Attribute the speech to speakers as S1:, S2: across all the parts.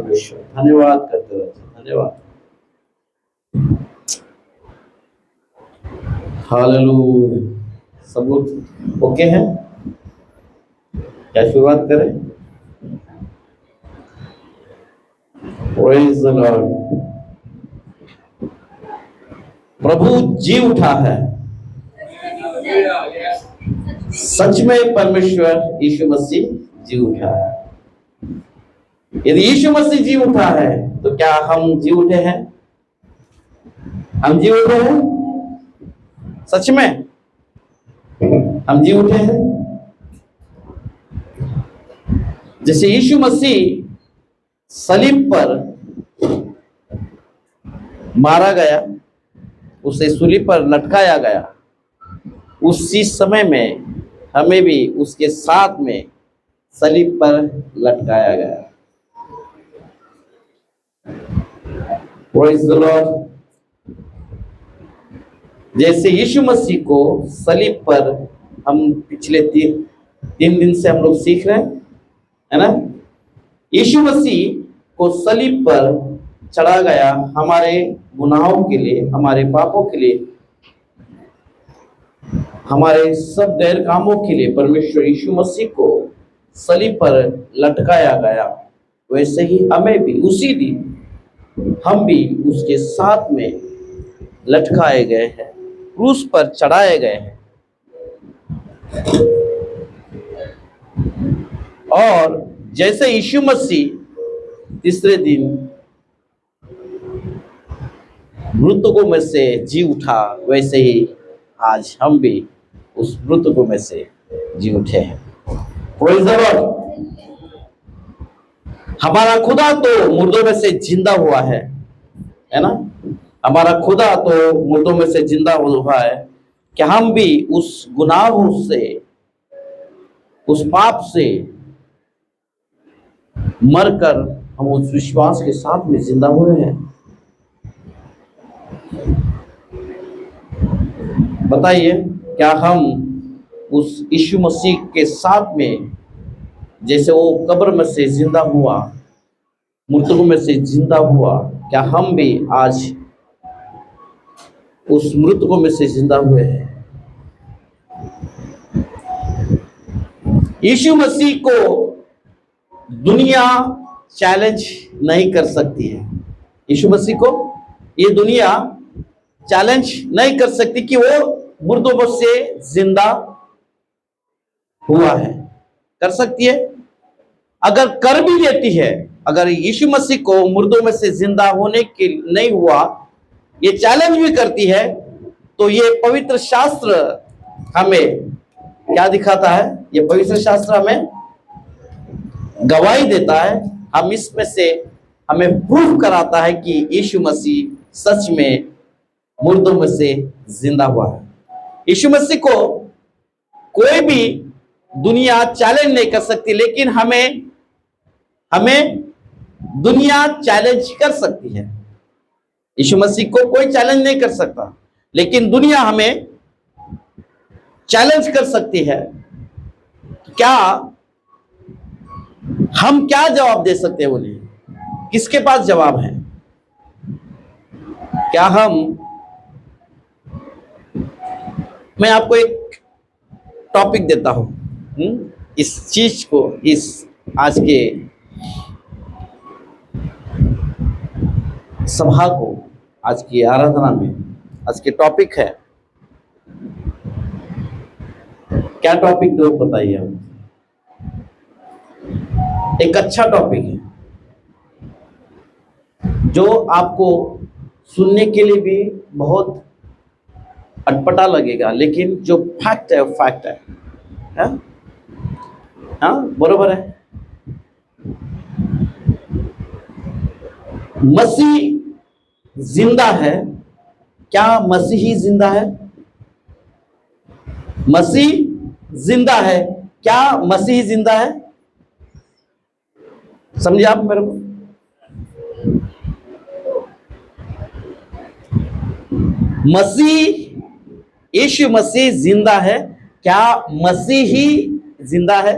S1: परमेश्वर, धन्यवाद करते रहते, धन्यवाद। हालेलुया। सब लोग ओके हैं? क्या शुरुआत करें? Praise the Lord. प्रभु जी उठा है। सच में परमेश्वर यीशु मसीह जी उठा है। यदि यीशु मसीह जी उठा है तो क्या हम जी उठे हैं? हम जी उठे हैं? सच में हम जी उठे हैं? जैसे यीशु मसीह सलीब पर मारा गया, उसे सूली पर लटकाया गया, उसी समय में हमें भी उसके साथ में सलीब पर लटकाया गया। Praise the Lord. जैसे यीशु मसीह को सलीब पर हम पिछले तीन दिन से हम लोग सीख रहे हैं, है ना? यीशु मसीह को सलीब पर चढ़ा गया हमारे गुनाहों के लिए, हमारे पापों के लिए, हमारे सब गैर कामों के लिए परमेश्वर यीशु मसीह को सलीब पर लटकाया गया। वैसे ही हमें भी उसी दिन हम भी उसके साथ में लटकाए गए हैं, क्रूस पर चढ़ाए गए हैं। और जैसे यीशु मसीह तीसरे दिन मृतकों में से जी उठा, वैसे ही आज हम भी उस मृतकों में से जी उठे हैं। Praise the Lord. हमारा खुदा तो मुर्दों में से जिंदा हुआ है ना? हमारा खुदा तो मुर्दों में से जिंदा हुआ है। क्या हम भी उस गुनाहों से, उस पाप से मरकर हम उस विश्वास के साथ में जिंदा हुए हैं? बताइए, क्या हम उस यीशु मसीह के साथ में, जैसे वो कब्र में से जिंदा हुआ, मृतकों में से जिंदा हुआ, क्या हम भी आज उस मृतकों में से जिंदा हुए हैं? यीशु मसीह को दुनिया चैलेंज नहीं कर सकती है। यीशु मसीह को ये दुनिया चैलेंज नहीं कर सकती कि वो मुर्दों से जिंदा हुआ है। कर सकती है? अगर कर भी देती है, अगर यीशु मसीह को मुर्दों में से जिंदा होने के नहीं हुआ ये चैलेंज भी करती है, तो ये पवित्र शास्त्र हमें क्या दिखाता है? ये पवित्र शास्त्र हमें गवाही देता है, हम इसमें से हमें प्रूफ कराता है कि यीशु मसीह सच में मुर्दों में से जिंदा हुआ है। यीशु मसीह को कोई भी दुनिया चैलेंज नहीं कर सकती, लेकिन हमें दुनिया चैलेंज कर सकती है। यीशु मसीह को कोई चैलेंज नहीं कर सकता, लेकिन दुनिया हमें चैलेंज कर सकती है। क्या हम क्या जवाब दे सकते हैं उन्हें? किसके पास जवाब है? क्या मैं आपको एक टॉपिक देता हूं, इस चीज को, इस आज के सभा को, आज की आराधना में, आज के टॉपिक है। क्या टॉपिक दो बताइए हम? एक अच्छा टॉपिक है जो आपको सुनने के लिए भी बहुत अटपटा लगेगा, लेकिन जो फैक्ट है वो फैक्ट है। हाँ, बरोबर है। मसीह जिंदा है। क्या मसीह ही जिंदा है? मसीह जिंदा है। क्या मसीह जिंदा है? समझे आप मेरे को? मसीह, यीशु मसीह जिंदा है। क्या मसीह ही जिंदा है?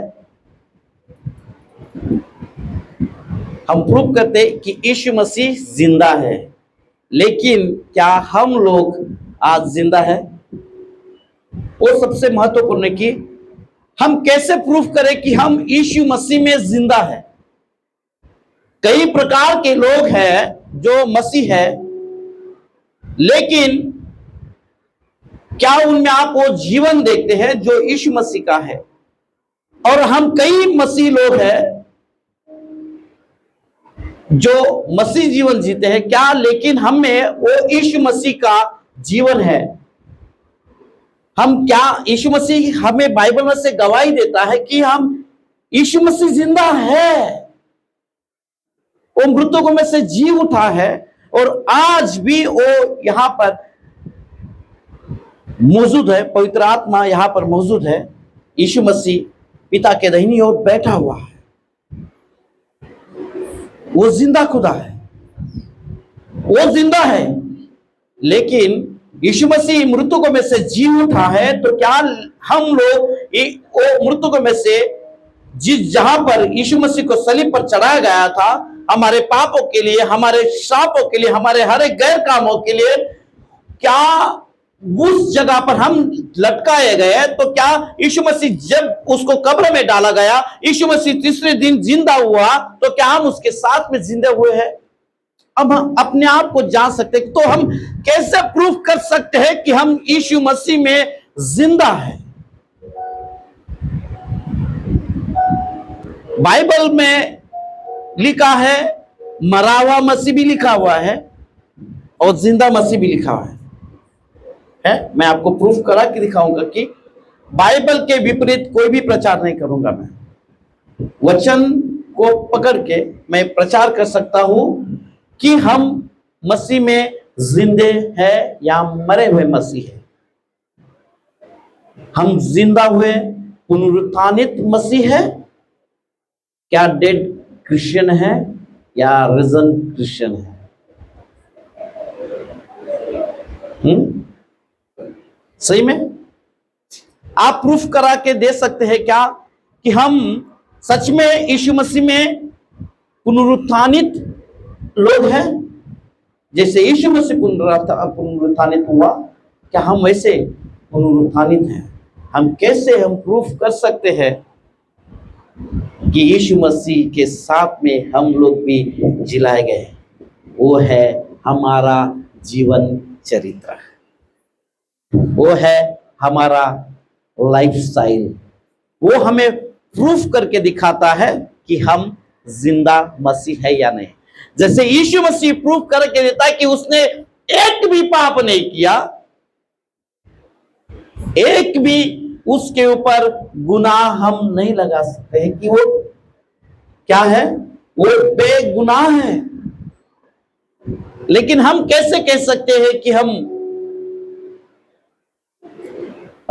S1: हम प्रूव करते कि यीशु मसीह जिंदा है, लेकिन क्या हम लोग आज जिंदा है? वो सबसे महत्वपूर्ण है कि हम कैसे प्रूफ करें कि हम यीशु मसीह में जिंदा है। कई प्रकार के लोग हैं जो मसीह है, लेकिन क्या उनमें आप वो जीवन देखते हैं जो यीशु मसीह का है? और हम कई मसीह लोग हैं जो मसीह जीवन जीते हैं क्या, लेकिन हमें वो यीशु मसीह का जीवन है। हम क्या, यीशु मसीह हमें बाइबल में से गवाही देता है कि हम यीशु मसीह जिंदा है, वो मृतकों में से जी उठा है और आज भी वो यहां पर मौजूद है। पवित्र आत्मा यहां पर मौजूद है। यीशु मसीह पिता के दाहिनी ओर बैठा हुआ है, वो जिंदा खुदा है, वो जिंदा है। लेकिन यीशु मसीह मृतकों में से जी उठा है, तो क्या हम लोग वो मृतकों में से जहां पर यीशु मसीह को सलीब पर चढ़ाया गया था, हमारे पापों के लिए, हमारे श्रापों के लिए, हमारे हर एक गैर कामों के लिए, क्या उस जगह पर हम लटकाए गए? तो क्या यीशु मसीह जब उसको कब्र में डाला गया, यीशु मसीह तीसरे दिन जिंदा हुआ, तो क्या हम उसके साथ में जिंदे हुए हैं? अब हम अपने आप को जान सकते हैं, तो हम कैसे प्रूफ कर सकते हैं कि हम यीशु मसीह में जिंदा है? बाइबल में लिखा है, मरा हुआ मसीह भी लिखा हुआ है और जिंदा मसीह भी लिखा हुआ है। मैं आपको प्रूफ करा के दिखाऊंगा कि बाइबल के विपरीत कोई भी प्रचार नहीं करूंगा। मैं वचन को पकड़ के मैं प्रचार कर सकता हूं कि हम मसीह में जिंदे हैं या मरे हुए मसीह है। हम जिंदा हुए पुनरुत्थानित मसीह है, क्या डेड क्रिश्चियन है या रिजन क्रिश्चियन है? सही में आप प्रूफ करा के दे सकते हैं क्या कि हम सच में यीशु मसीह में पुनरुत्थानित लोग हैं? जैसे यीशु मसीह पुनरुत्थानित हुआ, क्या हम वैसे पुनरुत्थानित हैं? हम कैसे हम प्रूफ कर सकते हैं कि यीशु मसीह के साथ में हम लोग भी जिलाए गए? वो है हमारा जीवन चरित्र, वो है हमारा लाइफस्टाइल। वो हमें प्रूफ करके दिखाता है कि हम जिंदा मसीह है या नहीं। जैसे यीशु मसीह प्रूफ करके देता है कि उसने एक भी पाप नहीं किया, एक भी उसके ऊपर गुनाह हम नहीं लगा सकते हैं कि वो क्या है, वो बेगुनाह है। लेकिन हम कैसे कह सकते हैं कि हम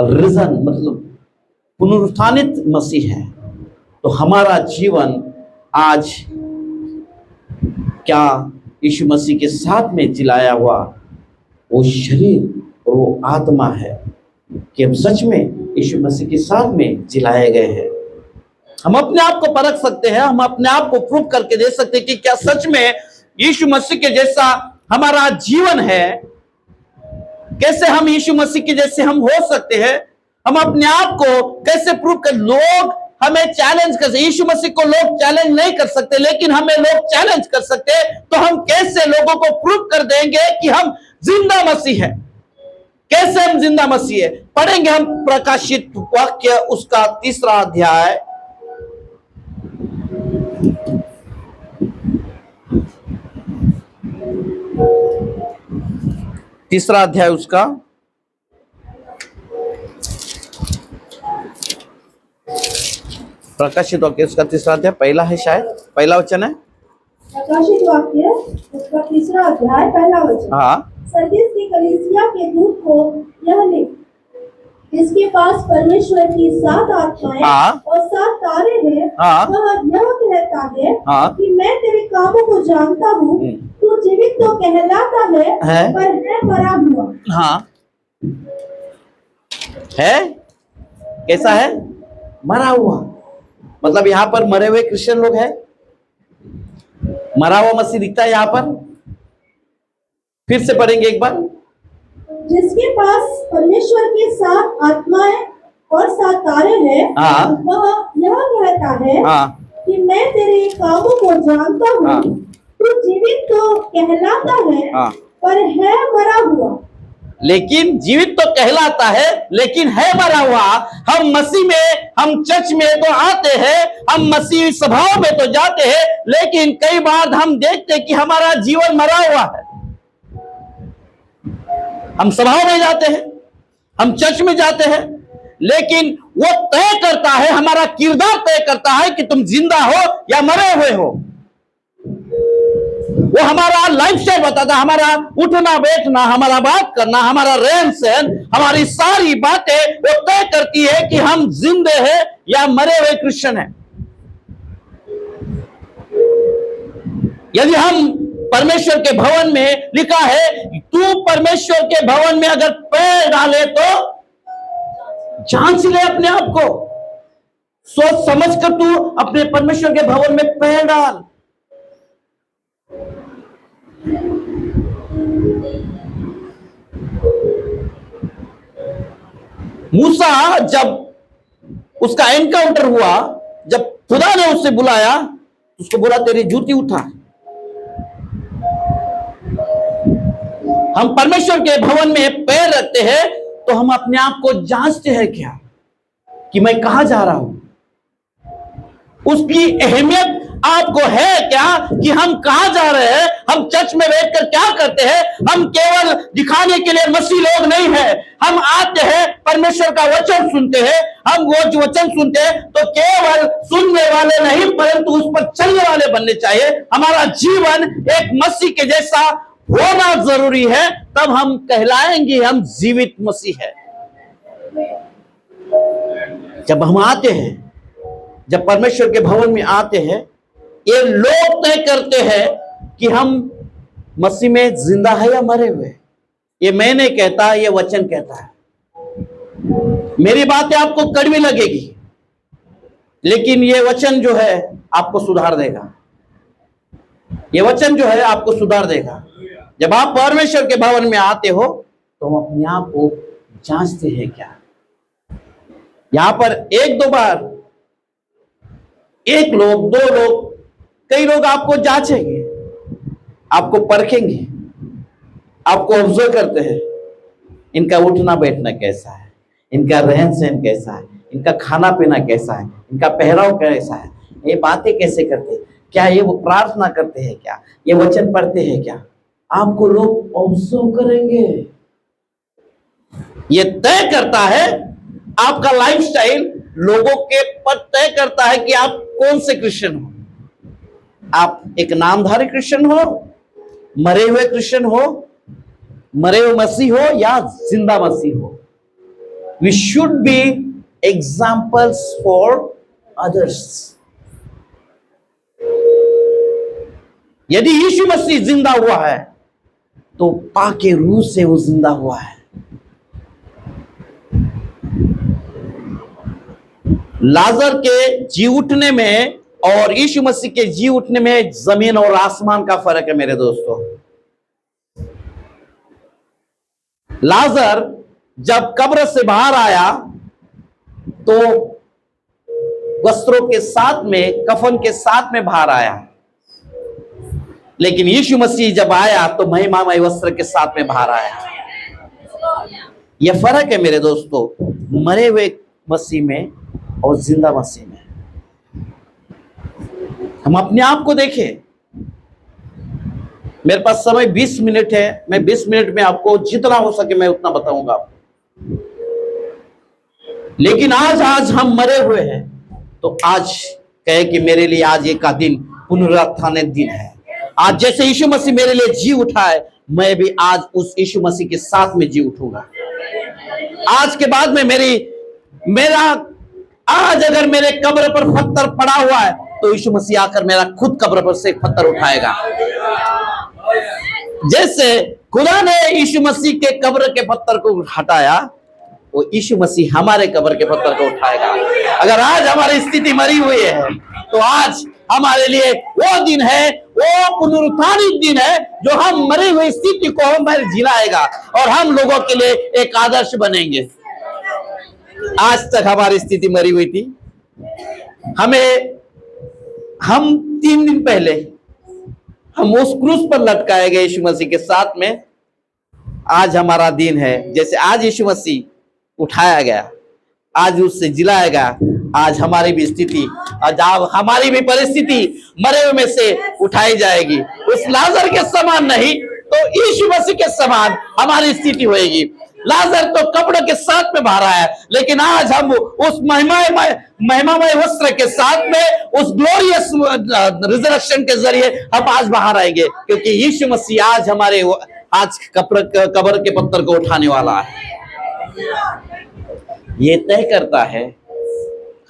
S1: रिजन मतलब पुनरुत्थानित मसीह है? तो हमारा जीवन आज क्या यीशु मसीह के साथ में जिलाया हुआ वो शरीर और वो आत्मा है कि हम सच में यीशु मसीह के साथ में जिलाए गए हैं? हम अपने आप को परख सकते हैं, हम अपने आप को प्रूव करके दे सकते हैं कि क्या सच में यीशु मसीह के जैसा हमारा जीवन है? कैसे हम यीशु मसीह के जैसे हम हो सकते हैं? हम अपने आप को कैसे प्रूव कर? लोग हमें चैलेंज कर सकते, यीशु मसीह को लोग चैलेंज नहीं कर सकते, लेकिन हमें लोग चैलेंज कर सकते हैं। तो हम कैसे लोगों को प्रूव कर देंगे कि हम जिंदा मसीह है? कैसे हम जिंदा मसीह है? पढ़ेंगे हम प्रकाशित वाक्य उसका 3 अध्याय, तीसरा अध्याय उसका प्रकाशित वाक्य उसका 3 अध्याय पहला है, शायद पहला वचन है।
S2: प्रकाशित वाक्य उसका 3 अध्याय पहला वचन।
S1: हाँ।
S2: सरदीस की कलीसिया के दूत को यह लिख, जिसके पास परमेश्वर की 7 आत्माएं और 7 तारे हैं, वह यह कहता है कि मैं तेरे कामों को जानता हूँ, तू जीवित तो कहलाता है पर है मरा हुआ।
S1: हाँ है, कैसा है? मरा हुआ। मतलब यहाँ पर मरे हुए क्रिश्चियन लोग हैं। मरा हुआ मसीह दिखता है यहां पर, फिर से पढ़ेंगे एक बार।
S2: जिसके पास परमेश्वर की 7 आत्माएं और 7 तारे हैं, वह यह कहता है कि मैं तेरे कामों को जानता हूँ, तू जीवित तो कहलाता है पर है मरा हुआ।
S1: लेकिन जीवित तो कहलाता है लेकिन है मरा हुआ। हम मसीह में, हम चर्च में तो आते हैं, हम मसीह सभाओं में तो जाते हैं, लेकिन कई बार हम देखते हैं कि हमारा जीवन मरा हुआ है। हम सभाओं में जाते हैं, हम चर्च में जाते हैं, लेकिन वो तय करता है, हमारा किरदार तय करता है कि तुम जिंदा हो या मरे हुए हो। वो हमारा लाइफस्टाइल बताता है, हमारा उठना बैठना, हमारा बात करना, हमारा रहन सहन, हमारी सारी बातें वो तय करती है कि हम जिंदे हैं या मरे हुए क्रिश्चियन हैं। यदि हम परमेश्वर के भवन में, लिखा है तू परमेश्वर के भवन में अगर पैर डाले तो जांच ले अपने आप को, सोच समझ कर तू अपने परमेश्वर के भवन में पैर डाल। मूसा जब उसका एनकाउंटर हुआ, जब खुदा ने उससे बुलाया, उसको बोला तेरी जूती उठा। हम परमेश्वर के भवन में पैर रखते हैं तो हम अपने आप को जांचते हैं क्या कि मैं कहां जा रहा हूं। उसकी अहमियत आपको है क्या कि हम कहां जा रहे हैं। हम चर्च में बैठकर क्या करते हैं। हम केवल दिखाने के लिए मसीह लोग नहीं है। हम आते हैं, परमेश्वर का वचन सुनते हैं। हम वो जो वचन सुनते हैं तो केवल सुनने वाले नहीं परंतु उस पर चलने वाले बनने चाहिए। हमारा जीवन एक मसीह के जैसा होना जरूरी है, तब हम कहलाएंगे हम जीवित मसीह है। जब हम आते हैं, जब परमेश्वर के भवन में आते हैं, ये लोग तय करते हैं कि हम मसीह में जिंदा है या मरे हुए। ये मैं नहीं कहता, ये वचन कहता है। मेरी बातें आपको कड़वी लगेगी, लेकिन ये वचन जो है आपको सुधार देगा। ये वचन जो है आपको सुधार देगा। जब आप परमेश्वर के भवन में आते हो तो हम अपने आप को जांचते हैं क्या। यहां पर एक दो बार, एक लोग, दो लोग, कई लोग आपको जांचेंगे, आपको परखेंगे, आपको ऑब्जर्व करते हैं। इनका उठना बैठना कैसा है, इनका रहन सहन कैसा है, इनका खाना पीना कैसा है, इनका पहराव कैसा है, ये बातें कैसे करते हैं, क्या ये वो प्रार्थना करते हैं, क्या ये वचन पढ़ते हैं, क्या आपको लोग ऑब्जर्व करेंगे। ये तय करता है आपका लाइफस्टाइल, लोगों के पर तय करता है कि आप कौन से क्रिश्चियन हो। आप एक नामधारी क्रिश्चियन हो, मरे हुए क्रिश्चियन हो, मरे हुए मसीह हो या जिंदा मसीह हो। We should be examples for others. यदि यीशु मसीह जिंदा हुआ है तो पाके रूह से वो जिंदा हुआ है। लाजर के जी उठने में और यीशु मसीह के जी उठने में जमीन और आसमान का फर्क है मेरे दोस्तों। लाजर जब कब्र से बाहर आया तो वस्त्रों के साथ में, कफन के साथ में बाहर आया, लेकिन यीशु मसीह जब आया तो महिमामय वस्त्र के साथ में बाहर आया। यह फर्क है मेरे दोस्तों, मरे हुए मसीह में और जिंदा मसीह में। हम अपने आप को देखें। मेरे पास समय 20 मिनट है, मैं 20 मिनट में आपको जितना हो सके मैं उतना बताऊंगा आपको। लेकिन आज हम मरे हुए हैं तो आज कहे कि मेरे लिए आज एक का दिन पुनरुत्थान दिन है। आज जैसे यीशु मसीह मेरे लिए जी उठा है, मैं भी आज उस यीशु मसीह के साथ में जी उठूंगा। आज के बाद में मेरा आज अगर मेरे कब्र पर पत्थर पड़ा हुआ है तो यीशु मसीह आकर मेरा खुद कब्र पर से पत्थर उठाएगा। जैसे खुदा ने यीशु मसीह के कब्र के पत्थर को हटाया, वो यीशु मसीह हमारे कब्र के पत्थर को उठाएगा। अगर आज हमारी स्थिति मरी हुई है तो आज हमारे लिए वो दिन है, वो पुनरुत्थानित दिन है जो हम मरी हुई स्थिति को हमें जिलाएगा और हम लोगों के लिए एक आदर्श बनेंगे। आज तक हमारी स्थिति मरी हुई थी। हम 3 दिन पहले हम उस क्रूस पर लटकाए गए यीशु मसीह के साथ में। आज हमारा दिन है, जैसे आज यीशु मसीह उठाया गया, आज उससे जिलाया गया, आज हमारी भी स्थिति, आज हमारी भी परिस्थिति मरे हुए में से उठाई जाएगी। उस लाजर के समान नहीं तो यीशु मसीह के समान हमारी स्थिति होगी। लाजर तो कपड़ों के साथ में बाहर आया, लेकिन आज हम उस महिमामय वस्त्र के साथ में, उस ग्लोरियस रिजरेक्शन के जरिए हम आज बाहर आएंगे, क्योंकि यीशु मसीह आज हमारे आज कब्र के पत्थर को उठाने वाला है। ये तय करता है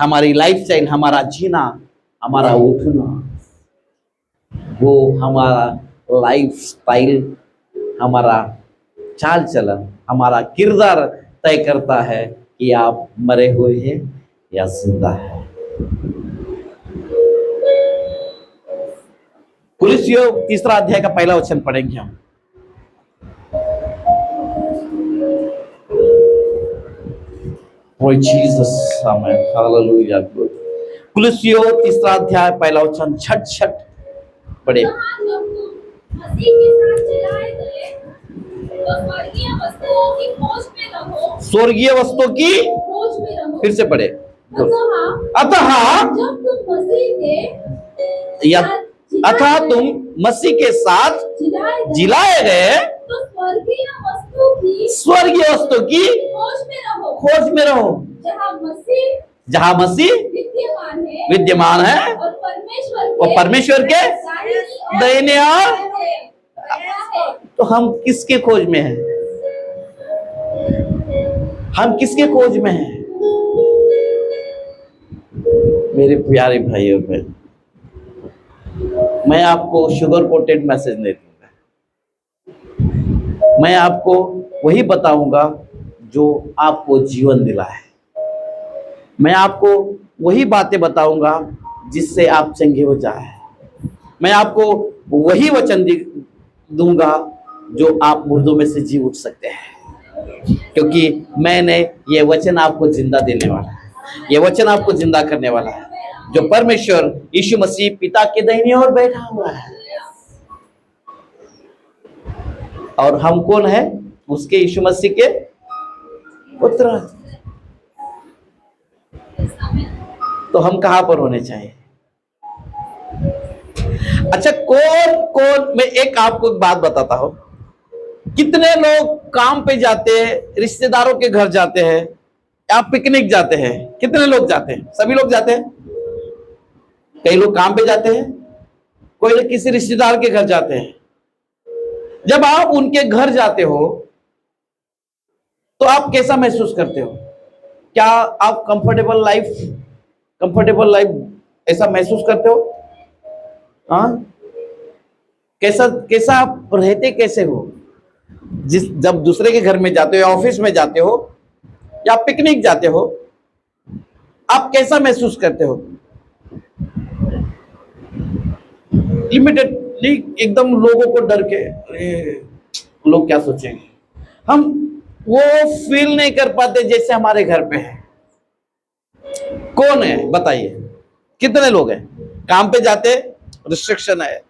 S1: हमारी लाइफस्टाइल, हमारा जीना, हमारा उठना, वो हमारा लाइफस्टाइल, हमारा चाल चलन, हमारा किरदार तय करता है कि आप मरे हुए हैं या जिंदा है। कुलुस्सियों 3 अध्याय का पहला वचन पढ़ेंगे हम। जीसस, आमेन, हालेलुया। कुलुस्सियों 3 अध्याय पहला वचन छठ पढ़े। स्वर्गीय वस्तुओं की फिर से पढ़े। अतः तुम मसीह के साथ जिलाए गए, स्वर्गीय वस्तु की खोज में रहो, जहाँ मसीह विद्यमान है और परमेश्वर के दाहिने ओर। तो हम किसके खोज में हैं? हम किसके खोज में हैं? मेरे प्यारे भाइयों बहन, मैं आपको शुगर कोटेड मैसेज नहीं दूंगा। मैं आपको वही बताऊंगा जो आपको जीवन दिलाए। मैं आपको वही बातें बताऊंगा जिससे आप चंगे हो जाए। मैं आपको वही वचन दूंगा जो आप मुर्दों में से जी उठ सकते हैं, क्योंकि मैंने ये वचन आपको जिंदा देने वाला है। ये वचन आपको जिंदा करने वाला है, जो परमेश्वर यीशु मसीह पिता के दाहिने ओर बैठा हुआ है। और हम कौन है? उसके यीशु मसीह के पुत्र। तो हम कहां पर होने चाहिए? अच्छा, कौन मैं एक आपको बात बताता हूं। कितने लोग काम पे जाते हैं, रिश्तेदारों के घर जाते हैं या पिकनिक जाते हैं? कितने लोग जाते हैं? सभी लोग जाते हैं। कई लोग काम पे जाते हैं, कोई लोग किसी रिश्तेदार के घर जाते हैं। जब आप उनके घर जाते हो तो आप कैसा महसूस करते हो? क्या आप कंफर्टेबल लाइफ ऐसा महसूस करते हो? हाँ, कैसा आप रहते कैसे हो? जब दूसरे के घर में जाते हो या ऑफिस में जाते हो या पिकनिक जाते हो, आप कैसा महसूस करते हो? इमीडिएटली एकदम लोगों को डर के, अरे लोग क्या सोचेंगे, हम वो फील नहीं कर पाते जैसे हमारे घर पे है। कौन है बताइए? कितने लोग हैं? काम पे जाते रिस्ट्रिक्शन है,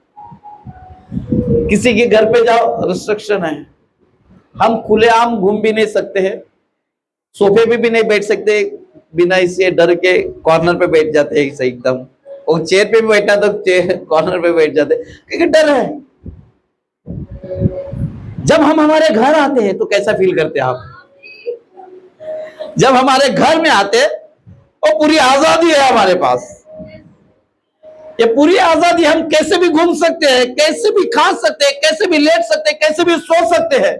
S1: किसी के घर पे जाओ रिस्ट्रिक्शन है। हम खुलेआम घूम भी नहीं सकते हैं, सोफे पे भी नहीं बैठ सकते, बिना इसे डर के कॉर्नर पे बैठ जाते हैं। सही एकदम, और चेयर पे भी बैठना तो चेयर कॉर्नर पे बैठ जाते क्योंकि डर है। जब हम हमारे घर आते हैं तो कैसा फील करते हैं आप? जब हमारे घर में आते और पूरी आजादी है हमारे पास, ये पूरी आजादी, हम कैसे भी घूम सकते हैं, कैसे भी खा सकते हैं, कैसे भी लेट सकते हैं, कैसे भी सो सकते हैं।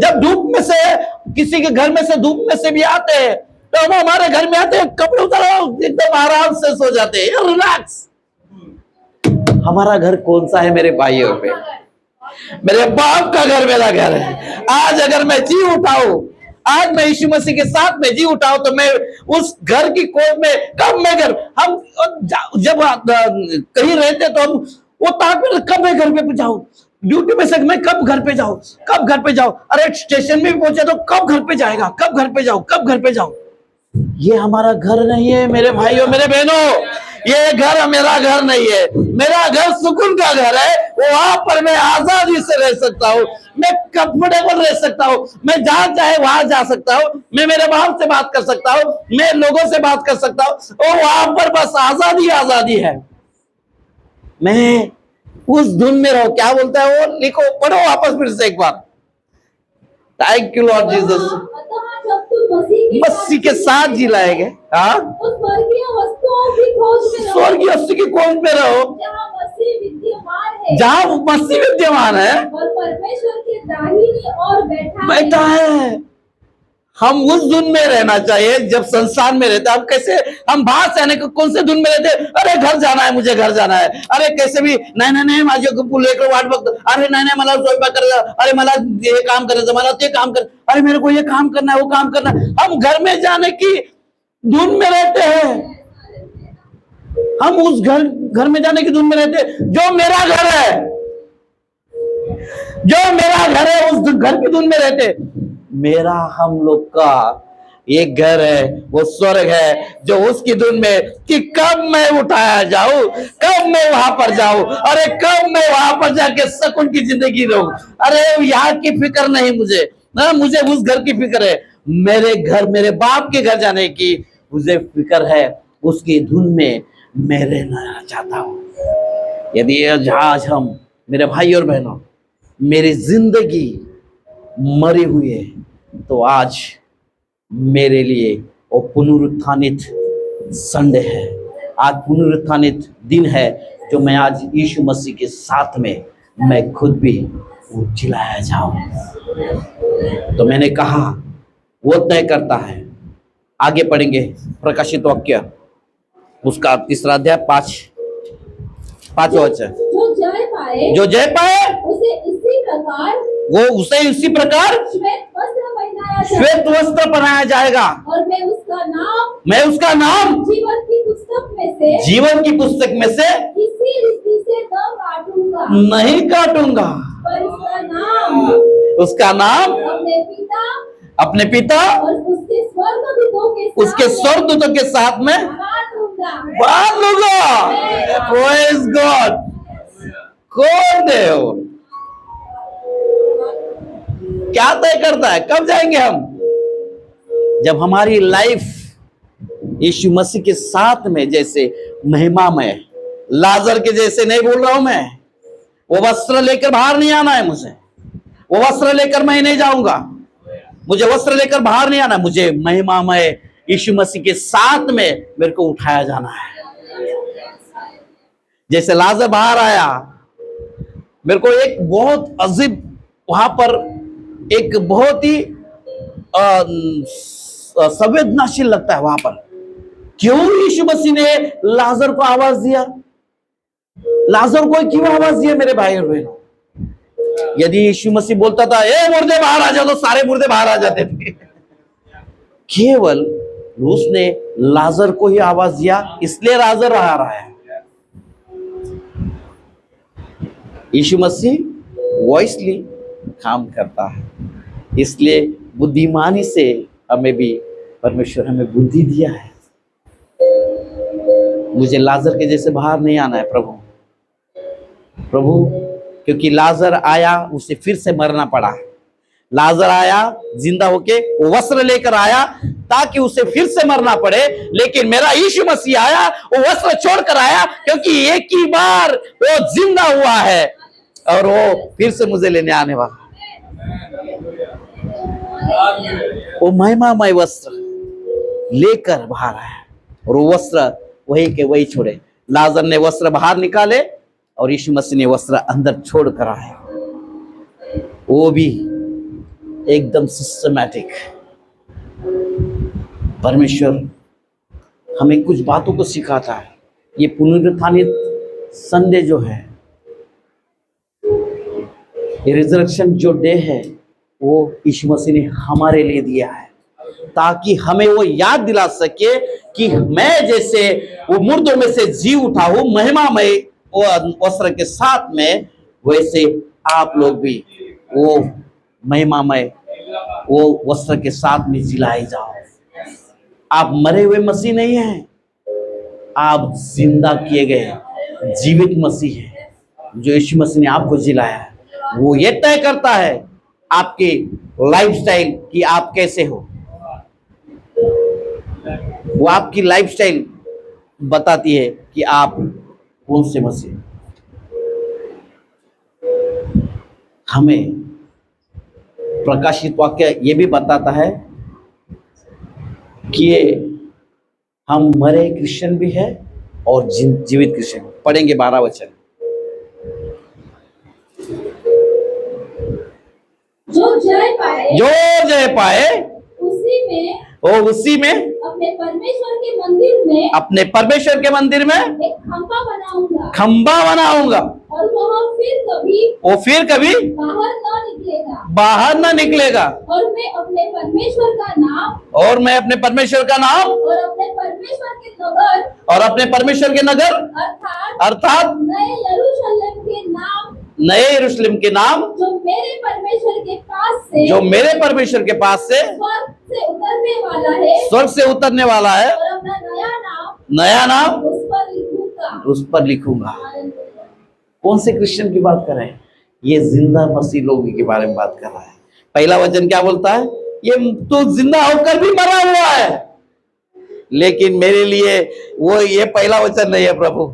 S1: जब धूप में से, किसी के घर में से धूप में से भी आते हैं तो हम हमारे घर में आते हैं, कपड़े उतारो, एकदम आराम से सो जाते हैं, रिलैक्स। हमारा घर कौन सा है मेरे भाइयों पे? मेरे बाप का घर मेरा घर है। आज अगर मैं जी उठाऊं, आज मैं यीशु मसीह के साथ में जी उठा हूं तो मैं उस घर की कोर्ट में कब मैं घर हम जब कहीं रहते तो हम वो ताक में कब मैं घर पे जाऊं, ड्यूटी में से मैं कब घर पे जाऊं, कब घर पे जाऊं, अरे स्टेशन में भी पहुंचे तो कब घर पे जाएगा, कब घर पे जाऊं, कब घर पे जाऊं। ये हमारा घर नहीं है मेरे भाइयों मेरे बहनों, ये घर मेरा घर नहीं है। मेरा घर सुकून का घर है, वहां पर मैं आजादी से रह सकता हूँ, मैं कंफर्टेबल रह सकता हूँ, मैं जहां चाहे वहां जा सकता हूँ, मैं मेरे बाप से बात कर सकता हूँ, मैं लोगों से बात कर सकता हूँ, और वहां पर बस आजादी आजादी है। मैं उस धुन में रहो, क्या बोलता है वो, लिखो पढ़ो वापस फिर से एक बार। Thank you Lord Jesus.
S2: जब तुम
S1: मसीह के साथ जी लाएंगे, हाँ,
S2: स्वर्गीय वस्तुओं की खोज में रहो,
S1: स्वर्गीय वस्तु की खोज में रहो,
S2: जहाँ मसीह विद्यमान है,
S1: जहाँ मसीह विद्यमान है
S2: और परमेश्वर के दाहिनी ओर
S1: बैठा है। हम उस धुन में रहना चाहिए जब संसार में रहते। हम कैसे, हम बाहर से आने को कौन से धुन में रहते, अरे घर जाना है, मुझे घर जाना है, अरे कैसे भी नाही नाही नाही माझे लेकर वाट बघतो, अरे नाही नाही मला स्वयंपाक करायचा, अरे मला ये काम करायचं, मला ते काम कर, अरे मेरे को ये काम करना है, वो काम करना है। हम घर में जाने की धुन में रहते हैं, हम उस घर में जाने की धुन में रहते हैं। जो मेरा घर है, जो मेरा घर है, उस घर की धुन में रहते। मेरा हम लोग का एक घर है, वो स्वर्ग है, जो उसकी धुन में कि कब मैं उठाया जाऊं, कब मैं वहां पर जाऊं, अरे कब मैं वहां पर जाके सुकून की जिंदगी रहूं। अरे यहाँ की फिक्र नहीं मुझे ना, मुझे उस घर की फिक्र है, मेरे घर, मेरे बाप के घर जाने की मुझे फिक्र है। उसकी धुन में मैं रहना चाहता हूं। यदि आज हम, मेरे भाई और बहनों, मेरी जिंदगी मरी हुई है, तो आज मेरे लिए वो पुनरुत्थानित संडे है, आज पुनरुत्थानित दिन है, जो मैं आज यीशु मसीह के साथ में मैं खुद भी वो जिलाया जाऊं। तो मैंने कहा वो तय करता है। आगे पढ़ेंगे प्रकाशित वाक्य उसका 3 अध्याय 5 वचन। जो जय पाए
S2: उसे इसी प्रकार,
S1: वो उसे इसी प्रकार श्वेत वस्त्र पहनाया जाएगा,
S2: और मैं उसका नाम जीवन की पुस्तक में से किसी रीति से
S1: नहीं काटूंगा,
S2: पर
S1: उसका नाम अपने पिता
S2: और
S1: उसके स्वर्गदूतों के साथ में बांध लूंगा। Praise God. कौन है वो? क्या तय करता है कब जाएंगे हम? जब हमारी लाइफ यीशु मसीह के साथ में, जैसे महिमा में लाजर के जैसे नहीं बोल रहा हूं मैं, वो वस्त्र लेकर बाहर नहीं आना है मुझे, वो वस्त्र लेकर मैं नहीं जाऊंगा, मुझे वस्त्र लेकर बाहर नहीं आना, मुझे महिमा में यीशु मसीह के साथ में मेरे को उठाया जाना है। जैसे लाजर बाहर आया, मेरे को एक बहुत अजीब, वहां पर एक बहुत ही संवेदनशील लगता है वहां पर। क्यों यीशु मसीह ने लाजर को आवाज दिया? लाजर को क्यों आवाज दिया मेरे भाई और बहनों? यदि यीशु मसीह बोलता था ए मुर्दे बाहर आ जाओ, तो सारे मुर्दे बाहर आ जाते थे। केवल उसने लाजर को ही आवाज दिया, इसलिए लाजर आ रहा है। यीशु मसीह वॉइसली काम करता है, इसलिए बुद्धिमानी से हमें भी परमेश्वर हमें बुद्धि दिया है। मुझे लाजर के जैसे बाहर नहीं आना है प्रभु, क्योंकि लाजर आया, उसे फिर से मरना पड़ा। लाजर आया जिंदा होके, वो वस्त्र लेकर आया ताकि उसे फिर से मरना पड़े, लेकिन मेरा यीशु मसीह आया, वो वस्त्र छोड़कर आया, क्योंकि एक ही बार वो जिंदा हुआ है और वो फिर से मुझे लेने आने वाला। वो महिमामय वस्त्र लेकर बाहर आया, और वो वस्त्र वही के वही छोड़े। लाजर ने वस्त्र बाहर निकाले और यीशु मसीह ने वस्त्र अंदर छोड़ कर आए, वो भी एकदम सिस्टमैटिक। परमेश्वर हमें कुछ बातों को सिखाता है। ये पुनरुत्थानित संडे जो है, ये रिजरेक्शन जो डे है, वो यीशु मसीह ने हमारे लिए दिया है, ताकि हमें वो याद दिला सके कि मैं जैसे वो मुर्दों में से जी उठा हूं महिमामय वो वस्त्र के साथ में, वैसे आप लोग भी वो महिमामय वो वस्त्र के साथ में जिलाए जाओ। आप मरे हुए मसीह नहीं हैं, आप जिंदा किए गए जीवित मसीह हैं। जो यीशु मसीह ने आपको जिलाया है वो ये तय करता है आपकी लाइफस्टाइल कि आप कैसे हो। वो आपकी लाइफस्टाइल बताती है कि आप कौन से मसीह। हमें प्रकाशित वाक्य ये भी बताता है कि हम मरे क्रिश्चियन भी है और जीवित क्रिश्चियन। पढ़ेंगे 12 वचन।
S2: जो जय पाए
S1: उसी में
S2: अपने परमेश्वर के मंदिर में एक खंभा बनाऊंगा और वो फिर कभी बाहर ना निकलेगा और मैं अपने परमेश्वर का नाम और अपने परमेश्वर के नगर अर्थात नए यरूशलेम के नाम जो मेरे परमेश्वर के पास से स्वर्ग से उतरने वाला है और अपना नया नाम उस पर लिखूंगा। कौन से क्रिश्चियन की बात कर रहे हैं? ये जिंदा मसीह लोगों के बारे में बात कर रहा है। पहला वचन क्या बोलता है? ये तो जिंदा होकर भी मरा हुआ है, लेकिन मेरे लिए वो ये पहला वचन नहीं है प्रभु,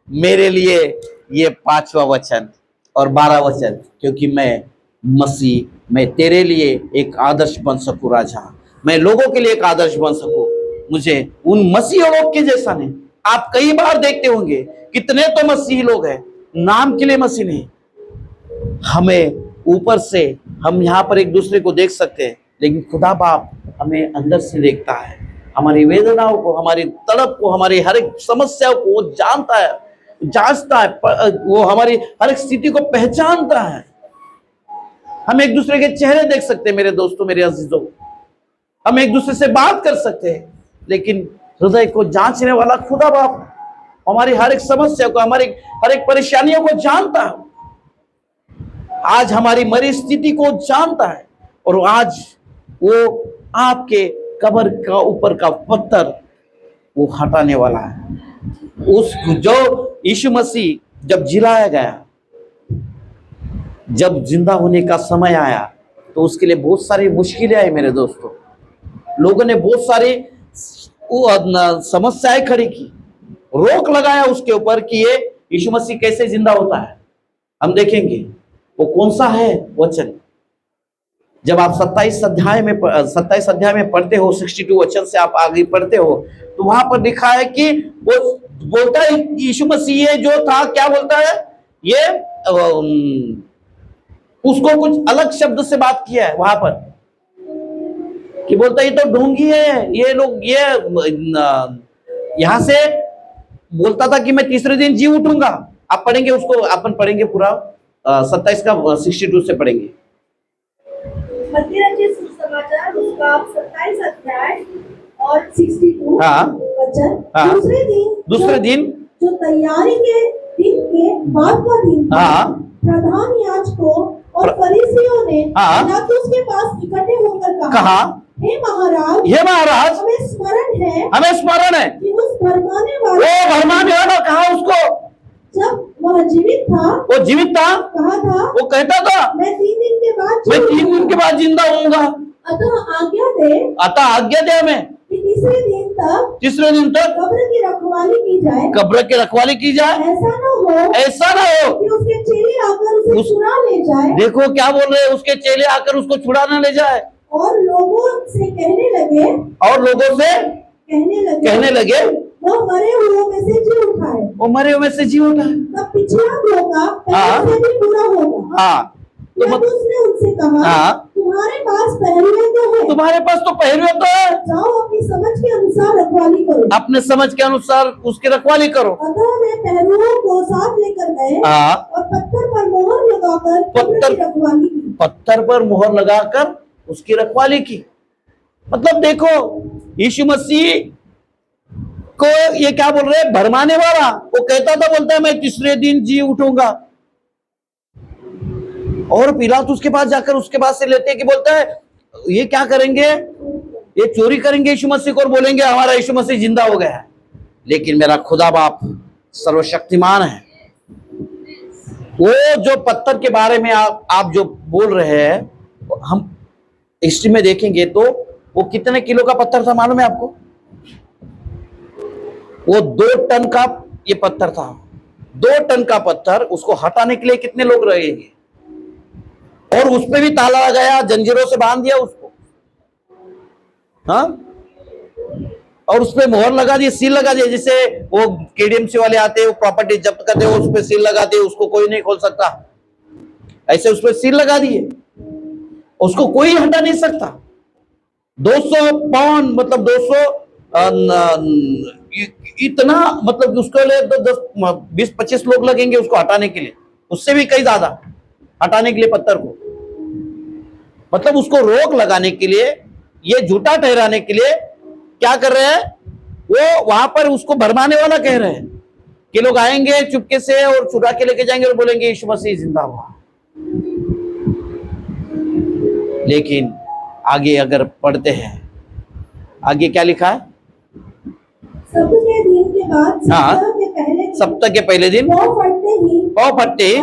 S2: मेरे लिए ये 5वां वचन और 12 वचन, क्योंकि मैं मसीह, मैं तेरे लिए एक आदर्श बन सकूं राजा, मैं लोगों के लिए एक आदर्श बन सकूं, मुझे उन मसीह लोग के जैसा नहीं। आप कई बार देखते होंगे कितने तो मसीह लोग हैं, नाम के लिए मसीह नहीं। हमें ऊपर से हम यहाँ पर एक दूसरे को देख सकते हैं, लेकिन खुदा बाप हमें अंदर से देखता है, हमारी वेदनाओं को, हमारी तड़प को, हमारी हर एक समस्या को वो जानता है, जांचता है, वो हमारी हर एक स्थिति को पहचानता है। हम एक दूसरे के चेहरे देख सकते हैं मेरे दोस्तों, मेरे अजीजों, हम एक दूसरे से बात कर सकते हैं, लेकिन हृदय को जांचने वाला खुदा बाप हमारी हर एक समस्या को, हमारी हर एक परेशानियों को जानता है, आज हमारी मरी स्थिति को जानता है, और आज वो आपके कब्र का ऊपर का पत्थर वो हटाने वाला है। उस जो यीशु मसीह जब जिलाया गया, जब जिंदा होने का समय आया, तो उसके लिए बहुत सारी मुश्किलें आई मेरे दोस्तों। लोगों ने बहुत सारी समस्याएं खड़ी की, रोक लगाया उसके ऊपर कि ये यीशु मसीह कैसे जिंदा होता है। हम देखेंगे वो कौन सा है वचन। जब आप 27 अध्याय में पढ़ते हो, 62 वचन से आप आगे पढ़ते हो, तो वहां पर लिखा है कि वो बोलता है यीशु मसीह ये जो था, क्या बोलता है, ये उसको कुछ अलग शब्द से बात किया है वहां पर, कि बोलता है ये तो ढोंगी है, ये लोग, ये यहां से बोलता था कि मैं तीसरे दिन जी उठूंगा। आप पढ़ेंगे उसको, अपन पढ़ेंगे पूरा 27 का 62 से पढ़ेंगे। मत्ती रचित सुसमाचार उसका 27 अध्याय और 62 वचन।
S1: दूसरे दिन
S2: जो तैयारी के दिन के बाद का दिन था, प्रधान याजकों और फरीसियों ने पिलातुस के पास इकट्ठे होकर कहा, हे महाराज, हमें स्मरण है कि उस भरमाने वाला कहा उसको, जब वह जीवित था, कहा था, वो कहता था मैं 3 दिन के बाद जिंदा होऊंगा। अतः आज्ञा दे हमें कि तीसरे दिन तक कब्र की रखवाली की जाए, ऐसा ना हो कि उसके चेले आकर उसे छुड़ा ले जाए। देखो क्या बोल रहे हैं, उसके चेले आकर उसको छुड़ा न ले जाए। और लोगों से कहने लगे वो मरे हुओं में से जी उठा है। तब पिछला धोखा पहले से भी पूरा होगा। तो उसने उनसे कहा, तुम्हारे पास तो पहरुए तो है, जाओ अपनी समझ के अनुसार रखवाली करो। अपने समझ के अनुसार उसकी रखवाली करो। अतः वे पहरुओं को साथ लेकर गए और पत्थर पर मोहर लगाकर
S1: पत्थर पर मोहर लगाकर उसकी रखवाली की। मतलब देखो, यीशु मसीह को ये क्या बोल रहे हैं, भरमाने वाला। वो कहता था, बोलता है मैं तीसरे दिन जी उठूंगा। और पिलातुस के पास जाकर उसके पास से लेते कि बोलता है ये क्या करेंगे, ये चोरी करेंगे यीशु मसीह को और बोलेंगे हमारा यीशु मसीह जिंदा हो गया है। लेकिन मेरा खुदा बाप सर्वशक्तिमान है। वो जो पत्थर के बारे में आप जो बोल रहे हैं, हम हिस्ट्री में देखेंगे तो वो कितने किलो का पत्थर था मालूम है आपको? वो 2 टन का ये पत्थर था। 2 टन का पत्थर, उसको हटाने के लिए कितने लोग रहेंगे? और उस पे भी ताला लगाया, जंजीरों से बांध दिया उसको, हाँ, और उस पे मोहर लगा दी, सील लगा दिया। जैसे वो केडीएमसी वाले आते हैं, वो प्रॉपर्टी जब्त करते हैं, उस पे सील लगाते हैं, उसको कोई नहीं खोल सकता। ऐसे उस पे सील लगा दिए, उसको कोई हटा नहीं सकता। 200 पाउंड मतलब 200 इतना, मतलब उसको लिए तो 20-25 लोग लगेंगे उसको हटाने के लिए, उससे भी कई ज्यादा हटाने के लिए पत्थर को। मतलब उसको रोक लगाने के लिए, ये झूठा ठहराने के लिए क्या कर रहे हैं वो, वहां पर उसको भरमाने वाला कह रहे हैं कि लोग आएंगे चुपके से और चुरा के लेके जाएंगे और बोलेंगे यीशु मसीह जिंदा हुआ। लेकिन आगे अगर पढ़ते हैं, आगे क्या लिखा है?
S2: सप्ताह के दिन के बाद,
S1: सप्ताह के पहले दिन पौ फटते ही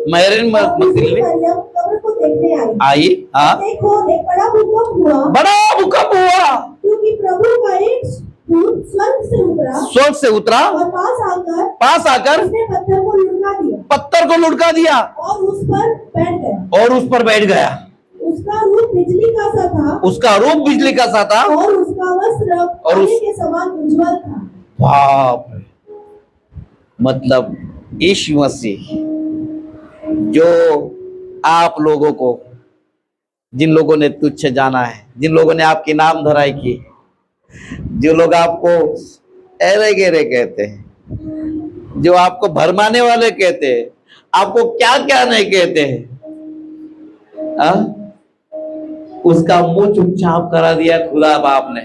S1: मरियम मगदलीनी
S2: कब्र को देखने
S1: आई। हाँ,
S2: देखो एक बड़ा भूकंप हुआ, क्योंकि प्रभु का एक दूत स्वर्ग से उतरा और पास आकर उसने पत्थर को लुढ़का दिया और उस पर बैठ गया। उसका रूप बिजली का सा था और उसका वस्त्र पानी के समान उज्जवल था।
S1: बाप रे! मतलब यीशु मसीह जो आप लोगों को, जिन लोगों ने तुच्छ जाना है, जिन लोगों ने आपकी नाम धराई की, जो लोग आपको एरे गेरे कहते हैं, जो आपको भरमाने वाले कहते हैं, आपको क्या क्या नहीं कहते हैं, उसका मुंह चुपचाप करा दिया खुदा बाप ने।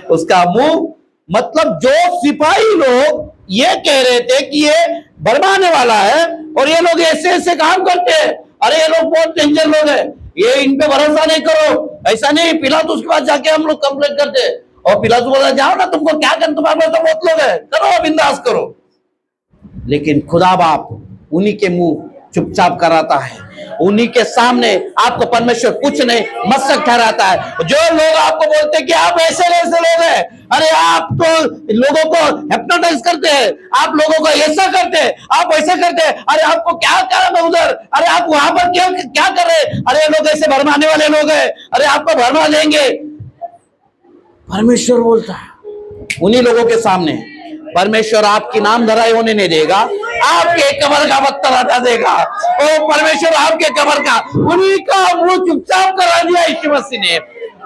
S1: उसका मुंह, मतलब जो सिपाही लोग ये कह रहे थे कि ये भरमाने वाला है और ये लोग ऐसे ऐसे काम करते हैं, अरे ये लोग बहुत डेंजर लोग हैं, ये इन पे भरोसा नहीं करो, ऐसा नहीं। पिलातुस के पास जाके हम लोग कंप्लेंट करते और पिलातुस बोला जाओ ना, तुमको क्या करना, तुम्हारे पास तो बहुत लोग है, करो बिंदास करो। लेकिन खुदा बाप उन्हीं के मुंह चुपचाप कराता है, उन्हीं के सामने आपको परमेश्वर कुछ नहीं मस्तक ठहराता है। जो लोग आपको बोलते हैं कि आप ऐसे ऐसे लोग हैं, अरे आप तो लोगों को हिप्नोटाइज करते हैं, आप लोगों को ऐसा करते हैं, आप वैसा करते हैं, अरे आपको क्या काम है उधर, अरे आप वहां पर क्या कर रहे हैं, अरे लोग ऐसे भरमाने वाले लोग हैं, अरे आपको भरमा देंगे। परमेश्वर बोलता है उन्हीं लोगों के सामने परमेश्वर आपकी नाम धराई होने नहीं देगा, आपके कब्र का पत्थर हटा देगा। ओ परमेश्वर आपके कब्र का, उन्हीं का मुंह चुपचाप करा दिया यीशु मसीह ने।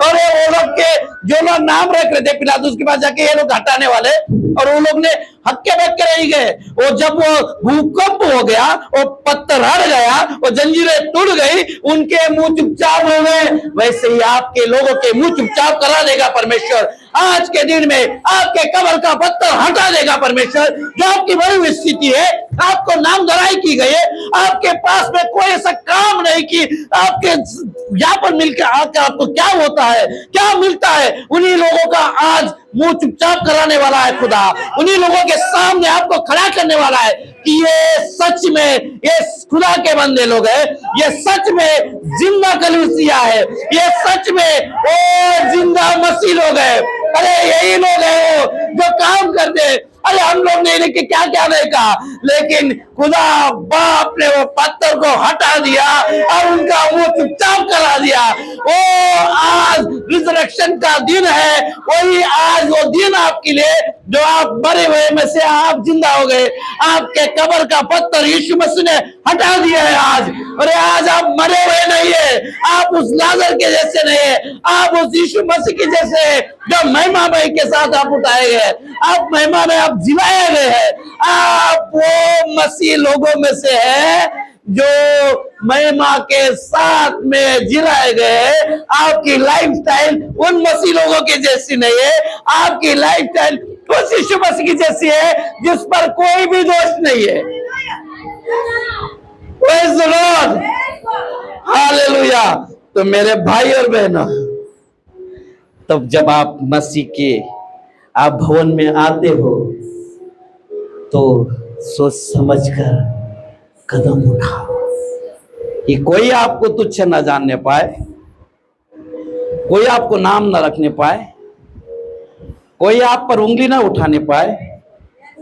S1: और वो लोग के जो लोग नाम रख रहे थे पिलातुस के पास जाके, ये लोग हटाने वाले, और वो लोग ने हक्के बक्के रह गए। वो जब वो भूकंप हो गया, वो पत्थर हट गया, वो जंजीरें टूट गई, उनके मुंह चुपचाप हो गए। वैसे ही आपके लोगों के मुंह चुपचाप करा देगा परमेश्वर। आज के दिन में आपके कब्र का पत्थर हटा देगा परमेश्वर। जो आपकी बड़ी हुई स्थिति है, आपको नाम धराई की गई है, आपके पास में कोई ऐसा काम नहीं कि आपके यहाँ पर मिलकर आपको क्या होता है, क्या मिलता है, उन्हीं लोगों का आज मुंह चुपचाप कराने वाला है खुदा। उन्हीं लोगों के सामने आपको खड़ा करने वाला है कि ये सच में ये खुदा के बंदे लोग हैं, ये सच में जिंदा कलीसिया है, ये सच में वो जिंदा मसीह लोग हैं। अरे यही लोग हैं जो काम करते हैं। अरे हम लोग नहीं लेके क्या क्या नहीं कहा, लेकिन खुदा बाप ने वो पत्थर को हटा दिया और उनका मुंह चुपचाप करा दिया। वो आज रिजरेक्शन का दिन है, वही आज वो दिन आपके लिए जो आप मरे हुए में से आप जिंदा हो गए। आपके कब्र का पत्थर यीशु मसीह ने हटा दिया है आज। अरे आज आप मरे हुए नहीं है, आप उस लाजर के जैसे नहीं है, आप उस यीशु मसीह के जैसे है जो महिमामय के साथ आप उठाए गए, आप महिमा में आप जिलाए गए हैं। आप वो मसीह लोगों में से है जो महिमा के साथ में जिलाए गए। आपकी लाइफस्टाइल उन मसीह लोगों के जैसी नहीं है, आपकी लाइफस्टाइल उस यीशु मसीह की जैसी है जिस पर कोई भी दोष नहीं है। Praise the Lord, hallelujah. तो मेरे भाई और बहनों, तब जब आप मसीह के आप भवन में आते हो तो सोच समझकर कदम उठाओ कि कोई आपको तुच्छ न जानने पाए, कोई आपको नाम न रखने पाए, कोई आप पर उंगली न उठाने पाए,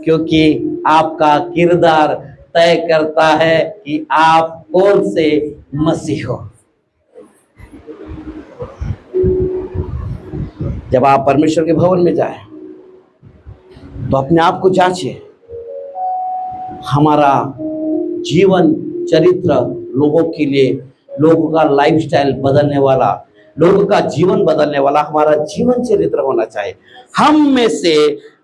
S1: क्योंकि आपका किरदार तय करता है कि आप कौन से मसीह हो। जब आप परमेश्वर के भवन में जाएं तो अपने आप को जांचिए। हमारा जीवन चरित्र लोगों के लिए, लोगों का लाइफस्टाइल बदलने वाला, लोगों का जीवन बदलने वाला हमारा जीवन चरित्र होना चाहिए। हम में से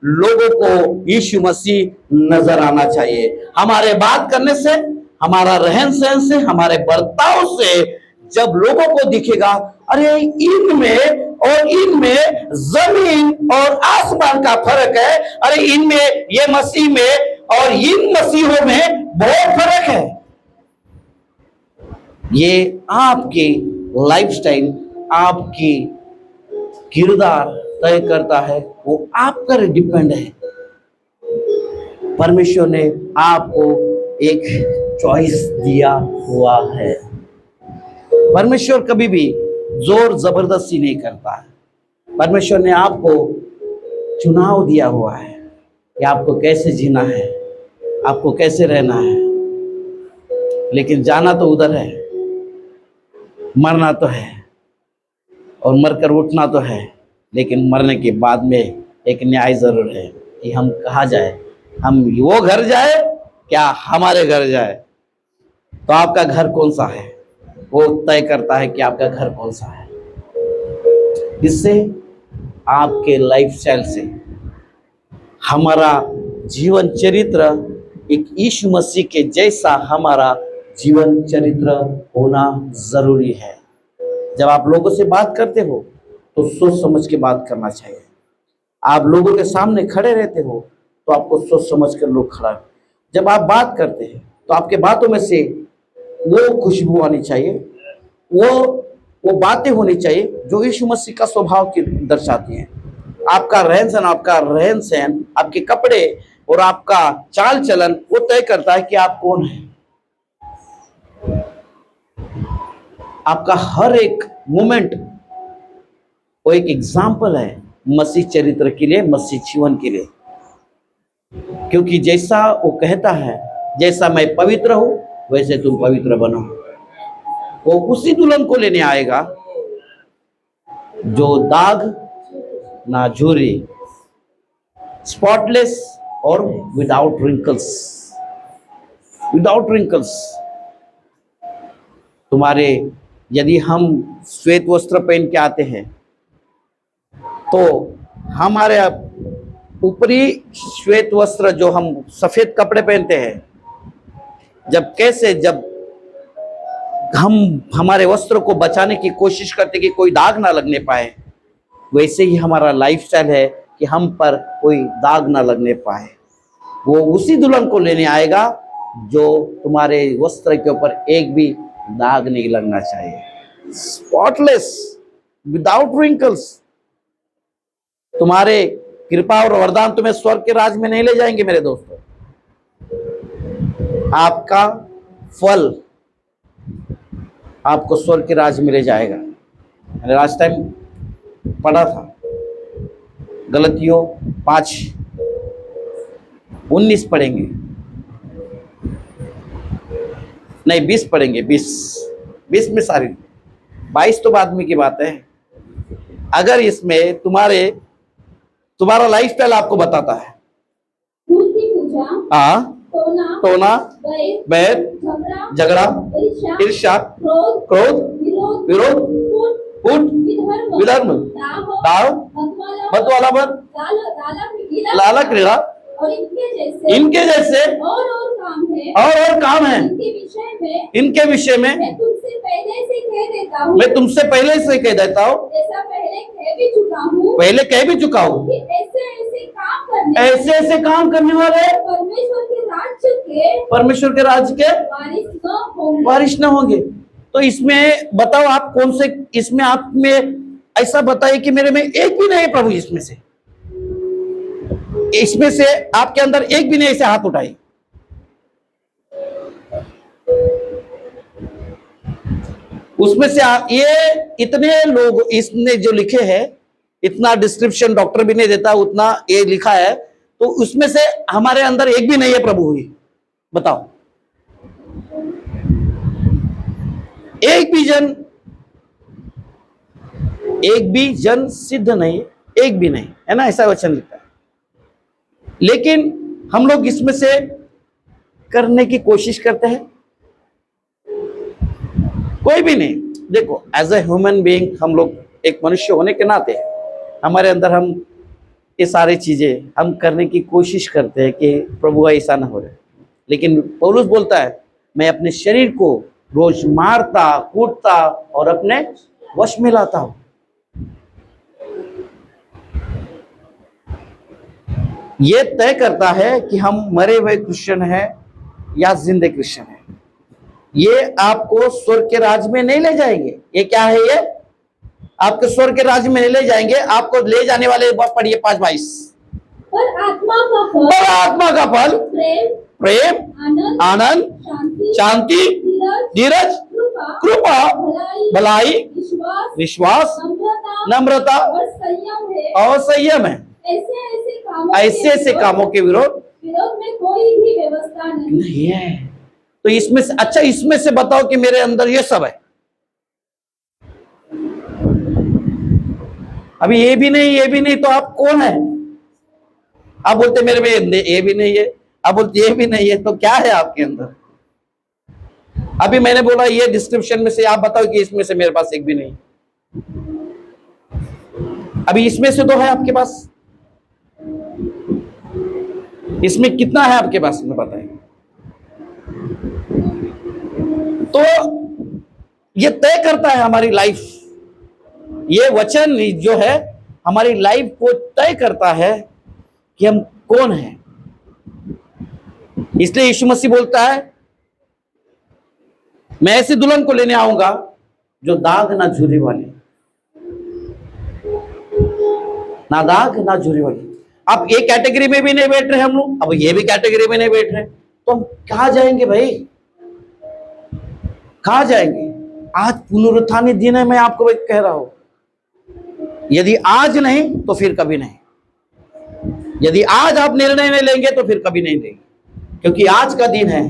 S1: लोगों को यीशु मसीह नजर आना चाहिए। हमारे बात करने से, हमारा रहन सहन से, हमारे बर्ताव से जब लोगों को दिखेगा, अरे इनमें और इनमें जमीन और आसमान का फर्क है, अरे इनमें, ये मसीह में और इन मसीहों में बहुत फर्क है। ये आपकी लाइफस्टाइल, आपकी किरदार तय करता है, वो आप पर डिपेंड है। परमेश्वर ने आपको एक चॉइस दिया हुआ है। परमेश्वर कभी भी जोर जबरदस्ती नहीं करता है। परमेश्वर ने आपको चुनाव दिया हुआ है कि आपको कैसे जीना है, आपको कैसे रहना है। लेकिन जाना तो उधर है, मरना तो है, और मरकर उठना तो है, लेकिन मरने के बाद में एक न्याय जरूर है कि हम कहाँ जाए। हम वो घर जाए क्या हमारे घर जाए। तो आपका घर कौन सा है, वो तय करता है कि आपका घर कौन सा है। इससे आपके लाइफस्टाइल से हमारा जीवन चरित्र एक यीशु मसीह के जैसा हमारा जीवन चरित्र होना जरूरी है। जब आप लोगों से बात करते हो तो सोच समझ के बात करना चाहिए। आप लोगों के सामने खड़े रहते हो तो आपको सोच समझ कर लोग खड़ा। जब आप बात करते हैं तो आपके बातों में से वो खुशबू आनी चाहिए, वो बातें होनी चाहिए जो यीशु मसीह का स्वभाव की दर्शाती हैं। आपका रहन सहन, आपके कपड़े और आपका चाल चलन वो तय करता है कि आप कौन हैं। आपका हर एक मोमेंट वो एक एग्जाम्पल है मसीह चरित्र के लिए, मसीह जीवन के लिए। क्योंकि जैसा वो कहता है, जैसा मैं पवित्र हूं वैसे तुम पवित्र बनो। वो उसी दुल्हन को लेने आएगा जो दाग ना झुर्री, स्पॉटलेस और विदाउट रिंकल्स। तुम्हारे, यदि हम श्वेत वस्त्र पहन के आते हैं तो हमारे ऊपरी श्वेत वस्त्र, जो हम सफेद कपड़े पहनते हैं, जब हम हमारे वस्त्र को बचाने की कोशिश करते कि कोई दाग ना लगने पाए, वैसे ही हमारा लाइफस्टाइल है कि हम पर कोई दाग ना लगने पाए। वो उसी दुल्हन को लेने आएगा जो तुम्हारे वस्त्र के ऊपर एक भी दाग नहीं लगना चाहिए, स्पॉटलेस, विदाउट रिंकल्स। तुम्हारे कृपा और वरदान तुम्हें स्वर्ग के राज में नहीं ले जाएंगे मेरे दोस्तों। आपका फल आपको स्वर्ग के राज में ले जाएगा। मैंने लास्ट टाइम पढ़ा था गलतियों 5:19 पढ़ेंगे, नहीं 20 पढ़ेंगे, 20 में सारी, 22 तो बाद में की बात है। अगर इसमें तुम्हारा लाइफस्टाइल आपको बताता है, टोना, बैर, झगड़ा, ईर्ष्या, क्रोध, विरोध, फूट, विधर्म, दाव, मतवालापन, लाला क्रीड़ा,
S2: और
S1: इनके जैसे
S2: और काम है,
S1: और काम है
S2: इनके विषय में
S1: मैं तुमसे पहले से कह देता हूँ,
S2: जैसा पहले कह भी चुका हूँ,
S1: कि
S2: ऐसे ऐसे काम
S1: करने वाले
S2: परमेश्वर के राज्य के
S1: वारिस न होंगे। तो इसमें बताओ आप कौन से, इसमें आप में ऐसा बताइए कि मेरे में एक भी नहीं प्रभु, इसमें से आपके अंदर एक भी नहीं, ऐसे हाथ उठाइए। उसमें से ये इतने लोग इसने जो लिखे हैं, इतना डिस्क्रिप्शन डॉक्टर भी नहीं देता उतना ये लिखा है, तो उसमें से हमारे अंदर एक भी नहीं है प्रभु हुई, बताओ। एक भी जन सिद्ध नहीं, एक भी नहीं है ना, ऐसा वचन लिखा है। लेकिन हम लोग इसमें से करने की कोशिश करते हैं, कोई भी नहीं। देखो एज ए ह्यूमन बीइंग हम लोग एक मनुष्य होने के नाते हमारे अंदर हम ये सारी चीजें हम करने की कोशिश करते हैं कि प्रभु ऐसा ना हो रहे। लेकिन पौलुस बोलता है मैं अपने शरीर को रोज मारता कूटता और अपने वश में लाता हूं। ये तय करता है कि हम मरे हुए क्रिश्चियन हैं या जिंदे क्रिश्चियन हैं। ये आपको स्वर्ग के राज्य में नहीं ले जाएंगे। ये क्या है? ये आपके स्वर्ग के राज्य में नहीं ले जाएंगे। आपको ले जाने वाले पढ़िए 5:22,
S2: पर आत्मा का फल
S1: प्रेम आनंद शांति धीरज कृपा भलाई विश्वास नम्रता और संयम है। ऐसे ऐसे कामों के विरोध
S2: में कोई भी व्यवस्था
S1: नहीं है। तो इसमें से अच्छा, इसमें से बताओ कि मेरे अंदर ये सब है। अभी ये भी नहीं तो आप कौन है? आप बोलते मेरे में ये भी नहीं है, आप बोलते ये भी नहीं है, तो क्या है आपके अंदर? अभी मैंने बोला ये डिस्क्रिप्शन में से आप बताओ कि इसमें से मेरे पास एक भी नहीं। अभी इसमें से तो है आपके पास, इसमें कितना है आपके पास में बताएं। तो ये तय करता है हमारी लाइफ। ये वचन जो है हमारी लाइफ को तय करता है कि हम कौन हैं। इसलिए यीशु मसीह बोलता है मैं ऐसी दुल्हन को लेने आऊंगा जो दाग ना झुर्री वाली, ना दाग ना झुर्री वाली। आप ये कैटेगरी में भी नहीं बैठ रहे हम लोग, अब ये भी कैटेगरी में नहीं बैठ रहे, तो हम कहां जाएंगे भाई? कहां जाएंगे? आज पुनरुत्थान दिन है, मैं आपको कह रहा हूं। यदि आज नहीं तो फिर कभी नहीं। यदि आज आप निर्णय नहीं लेंगे तो फिर कभी नहीं लेंगे, क्योंकि आज का दिन है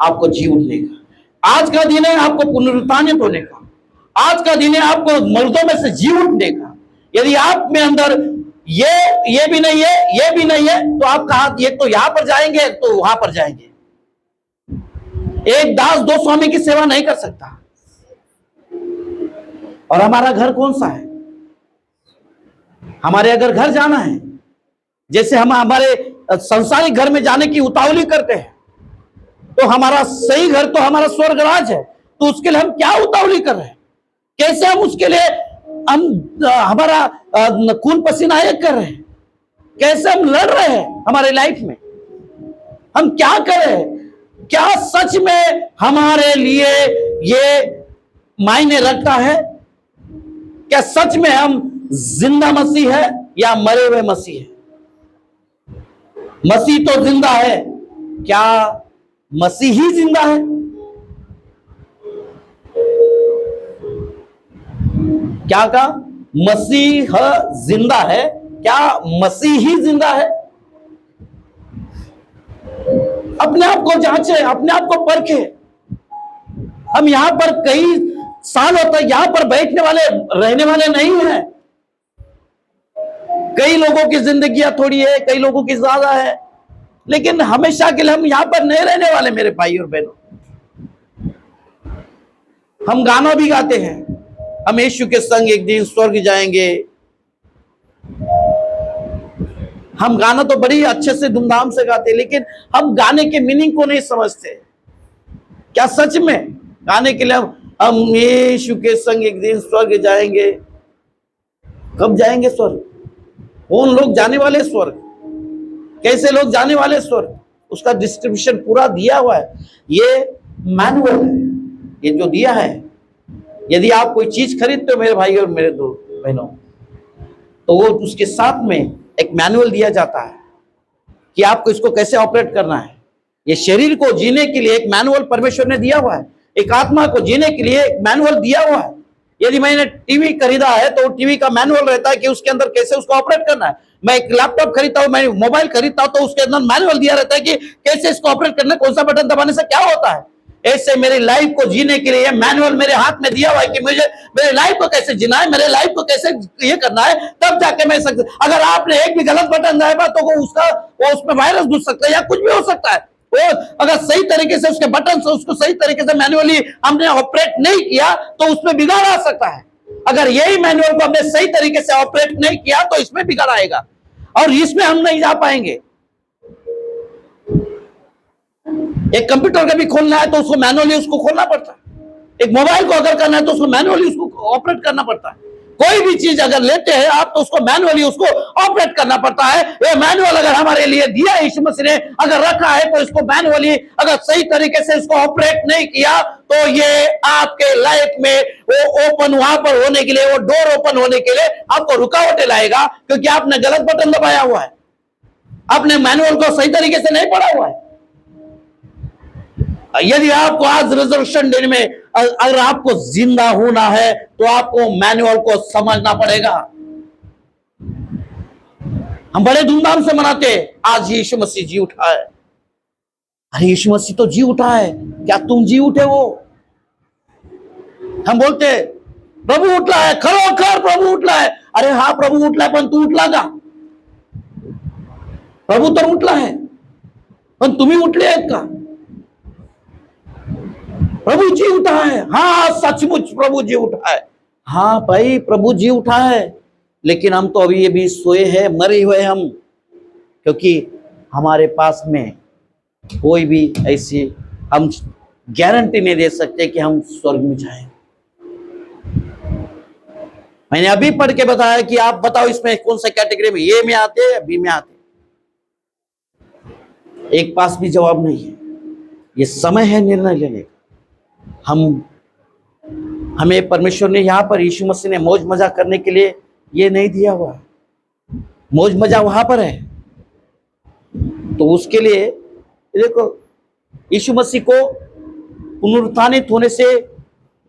S1: आपको जी उठने का, आज का दिन है आपको पुनरुत्थानित होने का, आज का दिन है आपको मर्दों में से जी उठने का। यदि आप में अंदर ये भी नहीं है, ये भी नहीं है, तो आप कहा ये तो यहां पर जाएंगे तो वहां पर जाएंगे। एक दास दो स्वामी की सेवा नहीं कर सकता। और हमारा घर कौन सा है? हमारे अगर घर जाना है, जैसे हम हमारे संसारिक घर में जाने की उतावली करते हैं, तो हमारा सही घर तो हमारा स्वर्ग राज है, तो उसके लिए हम क्या उतावली कर रहे हैं? कैसे हम उसके लिए हम हमारा खून पसीना एक कर रहे हैं? कैसे हम लड़ रहे हैं हमारे लाइफ में? हम क्या कर रहे हैं? क्या सच में हमारे लिए ये मायने रखता है? क्या सच में हम जिंदा मसीह है या मरे हुए मसीह है? मसीह तो जिंदा है, क्या मसीह ही जिंदा है? क्या कहा? मसीह जिंदा है, क्या मसीह ही जिंदा है? अपने आप को जांचे, अपने आप को परखे। हम यहां पर कई साल होता है, यहां पर बैठने वाले रहने वाले नहीं हैं। कई लोगों की जिंदगियां थोड़ी है, कई लोगों की ज्यादा है, लेकिन हमेशा के लिए हम यहां पर नहीं रहने वाले मेरे भाई और बहनों। हम गाना भी गाते हैं, हम यीशु के संग एक दिन स्वर्ग जाएंगे। हम गाना तो बड़ी अच्छे से धूमधाम से गाते, लेकिन हम गाने के मीनिंग को नहीं समझते। क्या सच में गाने के लिए हम यीशु के संग एक दिन स्वर्ग जाएंगे? कब जाएंगे स्वर्ग? कौन लोग जाने वाले स्वर्ग? कैसे लोग जाने वाले स्वर्ग? उसका डिस्क्रिप्शन पूरा दिया हुआ है। ये मैनुअल है, ये जो दिया है। यदि आप कोई चीज खरीदते हो मेरे भाई और मेरे दो बहनों, तो वो उसके साथ में एक मैनुअल दिया जाता है कि आपको इसको कैसे ऑपरेट करना है। ये शरीर को जीने के लिए एक मैनुअल परमेश्वर ने दिया हुआ है, एक आत्मा को जीने के लिए एक मैनुअल दिया हुआ है। यदि मैंने टीवी खरीदा है तो टीवी का मैनुअल रहता है कि उसके अंदर कैसे उसको ऑपरेट करना है। मैं एक लैपटॉप खरीदता हूं, मैं मोबाइल खरीदता हूं, तो उसके अंदर मैनुअल दिया रहता है कि कैसे इसको ऑपरेट करना है, कौन सा बटन दबाने से क्या होता है। ऐसे मेरी लाइफ को जीने के लिए मैनुअल मेरे हाथ में दिया हुआ है कि मुझे मेरे लाइफ को कैसे जीना है, मेरे लाइफ को कैसे ये करना है, तब जाके मैं सकता। अगर आपने एक भी गलत बटन दबाया तो वो उसमें वायरस घुस सकता है या कुछ भी हो सकता है। वो अगर सही तरीके से उसके बटन से उसको सही तरीके से मैनुअली हमने ऑपरेट नहीं किया तो उसमें बिगाड़ आ सकता है। अगर यही मैनुअल को हमने सही तरीके से ऑपरेट नहीं किया तो इसमें बिगाड़ आएगा और इसमें हम नहीं जा पाएंगे। एक कंप्यूटर का भी खोलना है तो उसको मैनुअली उसको खोलना पड़ता है। एक मोबाइल को अगर करना है तो उसको मैनुअली उसको ऑपरेट करना पड़ता है। कोई भी चीज अगर लेते हैं आप तो उसको मैनुअली उसको ऑपरेट करना पड़ता है। ये मैनुअल अगर हमारे लिए दिया यीशु मसीह ने अगर रखा है तो इसको मैनुअली अगर सही तरीके से इसको ऑपरेट नहीं किया तो ये आपके लाइफ में वो ओपन वहां पर होने के लिए, वो डोर ओपन होने के लिए आपको रुकावटें लाएगा, क्योंकि आपने गलत बटन दबाया हुआ है, आपने मैनुअल को सही तरीके से नहीं पढ़ा हुआ है। यदि आपको आज रिजर्वेशन डे में अगर आपको जिंदा होना है तो आपको मैनुअल को समझना पड़ेगा। हम बड़े धूमधाम से मनाते हैं आज यीशु मसीह जी उठा है। अरे यीशु मसीह तो जी उठा है, क्या तुम जी उठे हो? हम बोलते प्रभु उठला है, खरोखर प्रभु उठला है। अरे हाँ प्रभु उठला है, पण तू उठला का? प्रभु तर उठला है, पण तुम्ही उठले आहेत का? प्रभु जी उठा है, हाँ सचमुच प्रभु जी उठा है। हाँ भाई प्रभु जी उठा है, लेकिन हम तो अभी ये भी सोए हैं, मरे हुए हम, क्योंकि हमारे पास में कोई भी ऐसी हम गारंटी नहीं दे सकते कि हम स्वर्ग में जाएं। मैंने अभी पढ़ के बताया कि आप बताओ इसमें कौन सा कैटेगरी में, ए में आते हैं या बी में आते? एक पास भी जवाब नहीं है। ये समय है निर्णय लेने का। हमें परमेश्वर ने यहां पर यीशु मसीह ने मौज मजा करने के लिए ये नहीं दिया हुआ। मौज मजा वहां पर है, तो उसके लिए देखो यीशु मसीह को पुनरुत्थानित होने से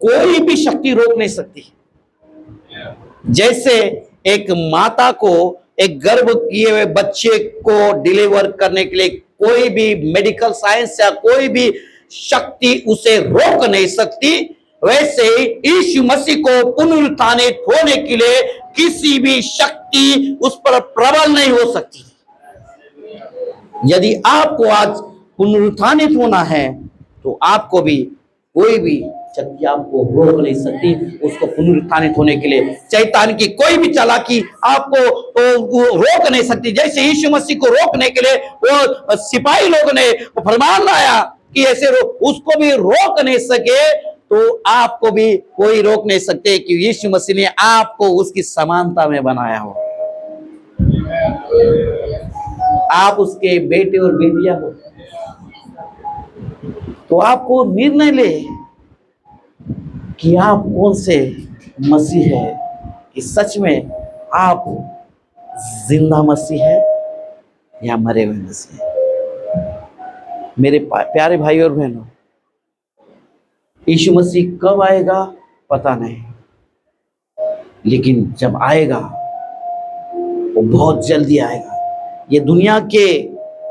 S1: कोई भी शक्ति रोक नहीं सकती। जैसे एक माता को एक गर्भ किए हुए बच्चे को डिलीवर करने के लिए कोई भी मेडिकल साइंस या कोई भी शक्ति उसे रोक नहीं सकती, वैसे ही यीशु मसीह को पुनरुत्थानित होने के लिए किसी भी शक्ति उस पर प्रबल नहीं हो सकती। यदि आपको आज पुनरुत्थानित होना है तो आपको भी कोई भी शक्ति आपको रोक नहीं सकती उसको पुनरुत्थानित होने के लिए। शैतान की कोई भी चालाकी आपको रोक नहीं सकती। जैसे यीशु मसीह को रोकने के लिए वो सिपाही लोगों ने फरमान लाया कि ऐसे उसको भी रोक नहीं सके, तो आपको भी कोई रोक नहीं सकते कि यीशु मसीह ने आपको उसकी समानता में बनाया हो। आप उसके बेटे और बेटियां हो, तो आपको निर्णय ले कि आप कौन से मसीह है, कि सच में आप जिंदा मसीह है या मरे हुए मसीह है। मेरे प्यारे भाई और बहनों, यीशु मसीह कब आएगा पता नहीं, लेकिन जब आएगा वो बहुत जल्दी आएगा। ये दुनिया के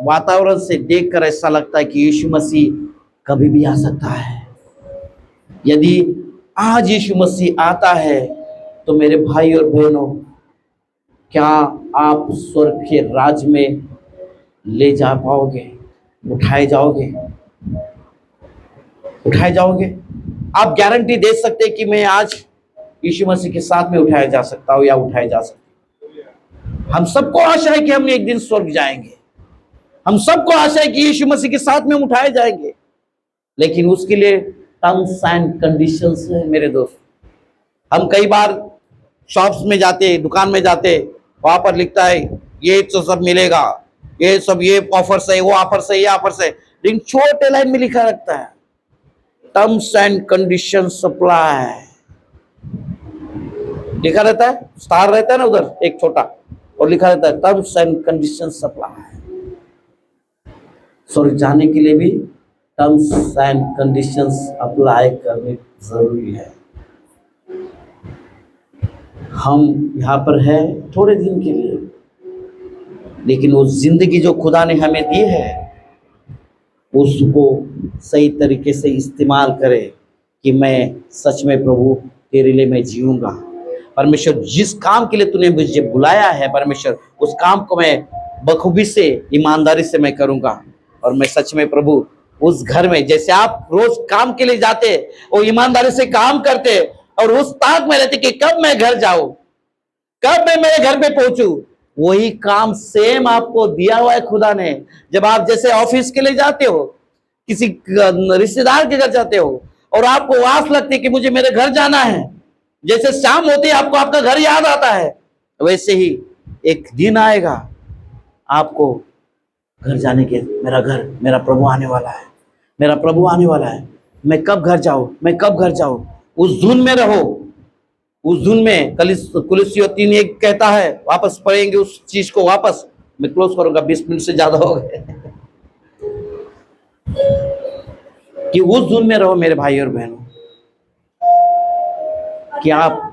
S1: वातावरण से देखकर ऐसा लगता है कि यीशु मसीह कभी भी आ सकता है। यदि आज यीशु मसीह आता है तो मेरे भाई और बहनों, क्या आप स्वर्ग के राज में ले जा पाओगे? उठाए जाओगे? उठाए जाओगे? आप गारंटी दे सकते कि मैं आज यीशु मसीह के साथ में उठाया जा सकता हूं या उठाए जा सकता हूं? हम सबको आशा है कि हम एक दिन स्वर्ग जाएंगे, हम सबको आशा है कि यीशु मसीह के साथ में हम उठाए जाएंगे, लेकिन उसके लिए टर्म्स एंड कंडीशंस है मेरे दोस्त। हम कई बार शॉप्स में जाते, दुकान में जाते, वहां पर लिखता है ये तो सब मिलेगा, ये सब, ये ऑफर्स है, वो ऑफर्स है, ये ऑफर्स है, लेकिन छोटे लाइन में लिखा रखता है टर्म्स एंड कंडीशन सप्लाई, लिखा रहता है, स्टार रहता है ना उधर एक छोटा, और लिखा रहता है टर्म्स एंड कंडीशन सप्लाई। स्वर्ग जाने के लिए भी टर्म्स एंड कंडीशंस अप्लाई करने जरूरी है। हम यहाँ पर है थोड़े दिन के लिए, लेकिन वो जिंदगी जो खुदा ने हमें दी है उसको सही तरीके से इस्तेमाल करे कि मैं सच में प्रभु तेरे लिए मैं जीऊंगा। परमेश्वर जिस काम के लिए तूने मुझे बुलाया है परमेश्वर, उस काम को मैं बखूबी से, ईमानदारी से मैं करूंगा। और मैं सच में प्रभु उस घर में, जैसे आप रोज काम के लिए जाते, वो ईमानदारी से काम करते और उस ताक में रहते कि कब मैं घर जाऊं, कब मैं मेरे घर पे पहुंचूं, वही काम सेम आपको दिया हुआ है खुदा ने। जब आप जैसे ऑफिस के लिए जाते हो, किसी रिश्तेदार के घर जाते हो और आपको आस लगती है कि मुझे मेरे घर जाना है, जैसे शाम होती है आपको आपका घर याद आता है, वैसे ही एक दिन आएगा आपको घर जाने के, मेरा घर, मेरा प्रभु आने वाला है, मेरा प्रभु आने वाला है, मैं कब घर जाऊं, मैं कब घर जाऊं। उस धुन में रहो, उस धुन में। कुलिस्सियों 3:1 कहता है, वापस पढ़ेंगे उस चीज को, वापस मैं क्लोज करूंगा, 20 मिनट से ज्यादा हो गए कि उस धुन में रहो मेरे भाई और बहनों, कि आप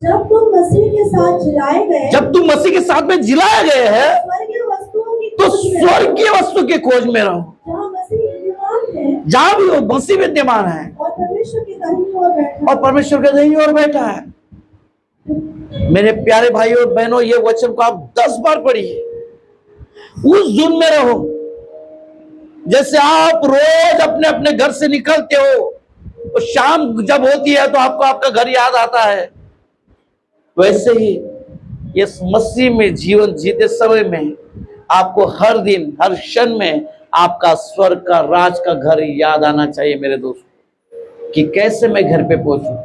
S2: जब तुम मसीह के साथ जिलाए गए,
S1: जब तुम मसीह के साथ में जिलाए गए हैं
S2: स्वर्गीय वस्तुओं की
S1: तो
S2: खोज में
S1: स्वर्गीय वस्तु की खोज में रहो,
S2: जहाँ मसीह विद्यमान है,
S1: जहां भी वो मसीह विद्यमान है
S2: और परमेश्वर के दाहिनी ओर बैठा
S1: और परमेश्वर के दाहिनी ओर बैठा है। मेरे प्यारे भाई और बहनों, ये वचन को आप 10 बार पढ़िए, उस धुन में रहो। जैसे आप रोज अपने अपने घर से निकलते हो तो शाम जब होती है तो आपको आपका घर याद आता है, वैसे ही इस मसीह में जीवन जीते समय में आपको हर दिन, हर क्षण में आपका स्वर्ग का, राज का घर याद आना चाहिए मेरे दोस्त, कि कैसे मैं घर पे पहुंचूं।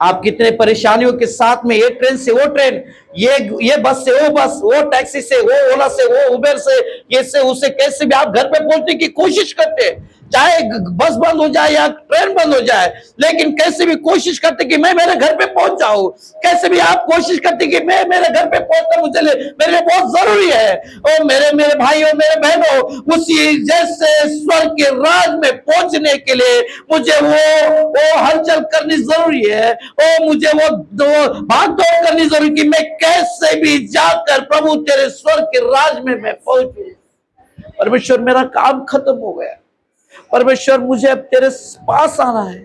S1: आप कितने परेशानियों के साथ में, ये ट्रेन से वो ट्रेन, ये बस से वो बस, वो टैक्सी से, वो ओला से, वो उबेर से, ये से उसे, कैसे भी आप घर पे पहुंचने की कोशिश करते हैं, चाहे बस बंद हो जाए या ट्रेन बंद हो जाए, लेकिन कैसे भी कोशिश करते कि मैं मेरे घर पे पहुंच जाऊं। कैसे भी आप कोशिश करते कि मैं मेरे घर पे पहुंचना मेरे लिए बहुत जरूरी है। और मेरे भाई और मेरे बहनों, उसी जैसे स्वर्ग के राज में पहुंचने के लिए मुझे वो हलचल करनी जरूरी है, और मुझे वो भाग दौड़ करनी जरूरी कि मैं कैसे भी जाकर प्रभु तेरे स्वर्ग के राज में मैं पहुंचूं। परमेश्वर मेरा काम खत्म हो गया, परमेश्वर मुझे अब तेरे पास आना है,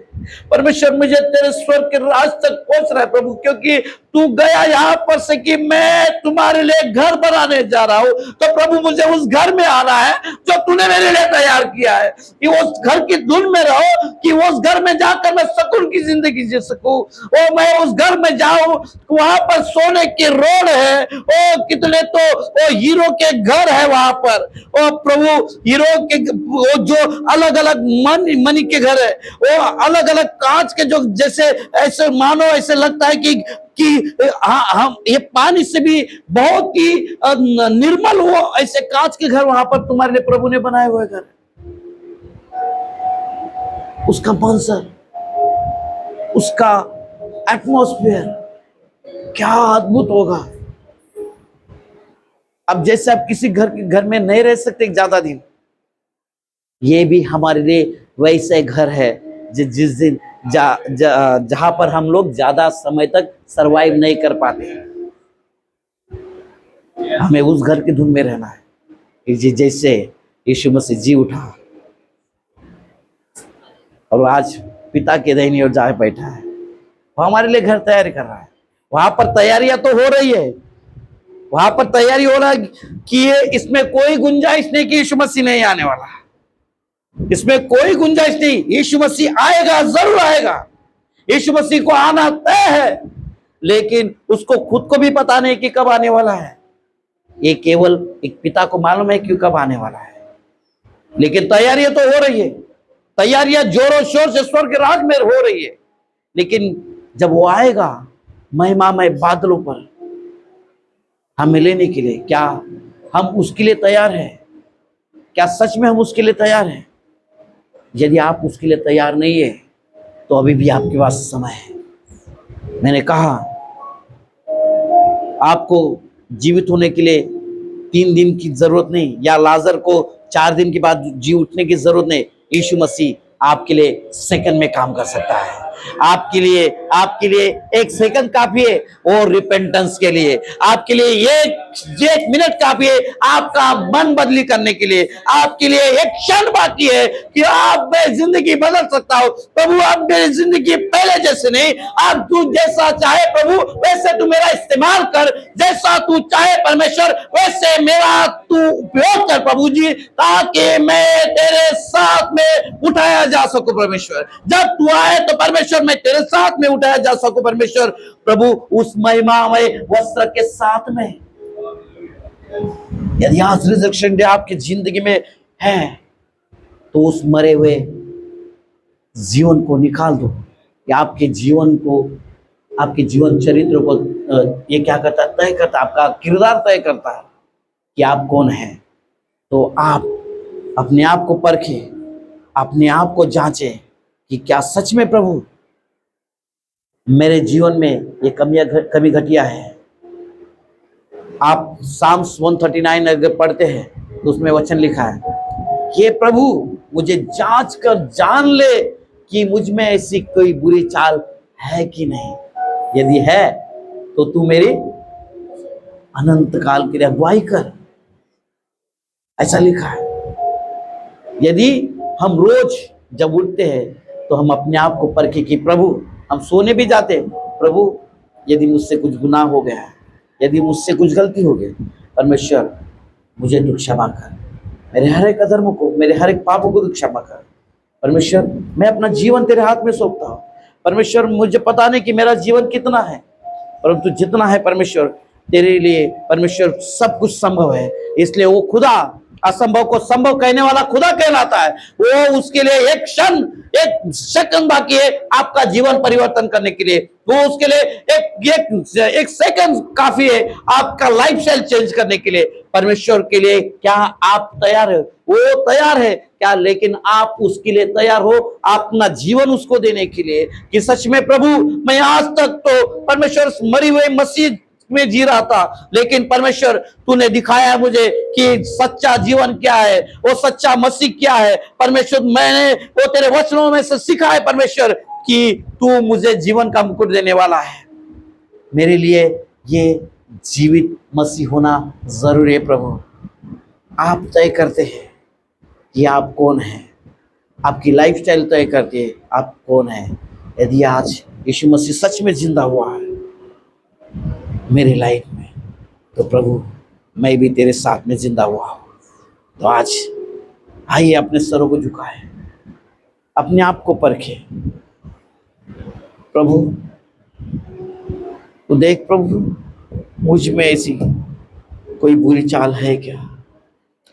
S1: परमेश्वर मुझे तेरे स्वर्ग के राज तक पहुंचना है प्रभु, क्योंकि तू गया यहाँ पर से कि मैं तुम्हारे लिए घर बनाने जा रहा हूं। तो प्रभु मुझे उस घर में आना है जो तूने मेरे लिए तैयार किया है, कि उस घर की धुन में रहो, कि उस घर में जाकर मैं सुकून की जिंदगी जी सकूं। और मैं उस घर में जाऊं, वहां पर सोने के रोड है, ओ कितने तो वो हीरो के घर है वहां पर, ओ प्रभु हीरो के वो जो अलग अलग मनी के घर है, वो अलग अलग कांच के, जो जैसे ऐसे मानो ऐसे लगता है कि हम ये पानी से भी बहुत ही निर्मल हो, ऐसे कांच के घर वहां पर तुम्हारे लिए प्रभु ने बनाए हुए घर। उसका मंजर, उसका एटमॉस्फेयर क्या अद्भुत होगा। अब जैसे आप किसी घर में नहीं रह सकते ज्यादा दिन, ये भी हमारे लिए वैसे घर है जिस दिन जहां पर हम लोग ज्यादा समय तक सरवाइव नहीं कर पाते। हमें उस घर की धुन में रहना है, जैसे यीशु मसीह जी उठा और आज पिता के दाहिनी ओर जाके बैठा है, वो हमारे लिए घर तैयारी कर रहा है। वहां पर तैयारियां तो हो रही है, वहां पर तैयारी हो रहा है कि इसमें कोई गुंजाइश नहीं कि यीशु मसीह नहीं आने वाला, इसमें कोई गुंजाइश नहीं। यीशु मसीह आएगा, जरूर आएगा, यीशु मसीह को आना तय है। लेकिन उसको खुद को भी पता नहीं कि कब आने वाला है। ये केवल एक पिता को मालूम है कि कब आने वाला है। लेकिन तैयारियां तो हो रही है, तैयारियां जोरों शोर से स्वर्ग राज में हो रही है। लेकिन जब वो आएगा महिमामय बादलों पर हमें लेने के लिए, क्या हम उसके लिए तैयार हैं? क्या सच में हम उसके लिए तैयार हैं? यदि आप उसके लिए तैयार नहीं है तो अभी भी आपके पास समय है। मैंने कहा आपको जीवित होने के लिए 3 दिन की जरूरत नहीं, या लाजर को 4 दिन के बाद जी उठने की जरूरत नहीं। यीशु मसीह आपके लिए सेकंड में काम कर सकता है। आपके लिए 1 सेकंड काफी है, और रिपेंटेंस के लिए आपके लिए 1 मिनट काफी है, आपका मन बदली करने के लिए। आपके लिए 1 क्षण बाकी है कि आप मैं जिंदगी बदल सकता हूं। प्रभु आप मेरी जिंदगी पहले जैसे नहीं, आप तू जैसा चाहे प्रभु वैसे तू मेरा इस्तेमाल कर, जैसा तू चाहे परमेश्वर वैसे मेरा तू उपयोग कर प्रभु जी, ताकि मैं तेरे साथ में उठाया जा सकूं परमेश्वर। जब तू आए तो परमेश्वर मैं तेरे साथ में उठाया जा सकूं परमेश्वर। प्रभु उस महिमामय वस्त्र के साथ में, यदि आज रिजरेक्शन डे आपकी जिंदगी में है तो उस मरे हुए जीवन को निकाल दो। या आपके जीवन को, आपके जीवन चरित्र को ये क्या करता है? तय करता है, आपका किरदार तय करता है कि आप कौन हैं। तो आप अपने आप को परखें, अपने आप को जांचें कि क्या सच में प्रभु मेरे जीवन में ये कमी घटिया है। आप साम्स 139 अगर पढ़ते हैं तो उसमें वचन लिखा है कि प्रभु मुझे जांच कर जान ले कि मुझ में ऐसी कोई बुरी चाल है कि नहीं, यदि है तो तू मेरी अनंत काल के लिए अगुवाई कर, ऐसा लिखा है। यदि हम रोज जब उठते हैं तो हम अपने आप को परखें कि प्रभु, हम सोने भी जाते हैं, प्रभु यदि मुझसे कुछ गुनाह हो गया है, यदि मुझसे कुछ गलती हो गई, परमेश्वर मुझे तू क्षमा कर, मेरे हर एक अधर्म को, मेरे हर एक पापों को तू क्षमा कर। परमेश्वर मैं अपना जीवन तेरे हाथ में सौंपता हूँ। परमेश्वर मुझे पता नहीं कि मेरा जीवन कितना है, परंतु जितना है परमेश्वर तेरे लिए परमेश्वर सब कुछ संभव है। इसलिए वो खुदा असंभव को संभव कहने वाला खुदा कहलाता है। वो उसके लिए 1 क्षण 1 सेकंड बाकी है आपका जीवन परिवर्तन करने के लिए। वो उसके लिए एक सेकंड काफी है आपका लाइफ स्टाइल चेंज करने के लिए। परमेश्वर के लिए क्या आप तैयार है? वो तैयार है क्या? लेकिन आप उसके लिए तैयार हो अपना जीवन उसको देने के लिए कि सच में प्रभु मैं आज तक तो परमेश्वर मरी हुए मसीह में जी रहा था, लेकिन परमेश्वर तूने दिखाया मुझे कि सच्चा जीवन क्या है, वो सच्चा मसीह क्या है। परमेश्वर मैंने वो तेरे वचनों में से सीखा है परमेश्वर कि तू मुझे जीवन का मुकुट देने वाला है। मेरे लिए ये जीवित मसीह होना जरूरी है। प्रभु आप तय करते हैं कि आप कौन हैं, आपकी लाइफस्टाइल तय करती है आप कौन हैं। यदि आज यीशु मसीह सच में जिंदा हुआ है मेरी लाइफ में, तो प्रभु मैं भी तेरे साथ में जिंदा हुआ हूं। तो आज आइए अपने सरों को झुकाएं, अपने आप को परखें। प्रभु तो देख प्रभु मुझ में ऐसी कोई बुरी चाल है क्या?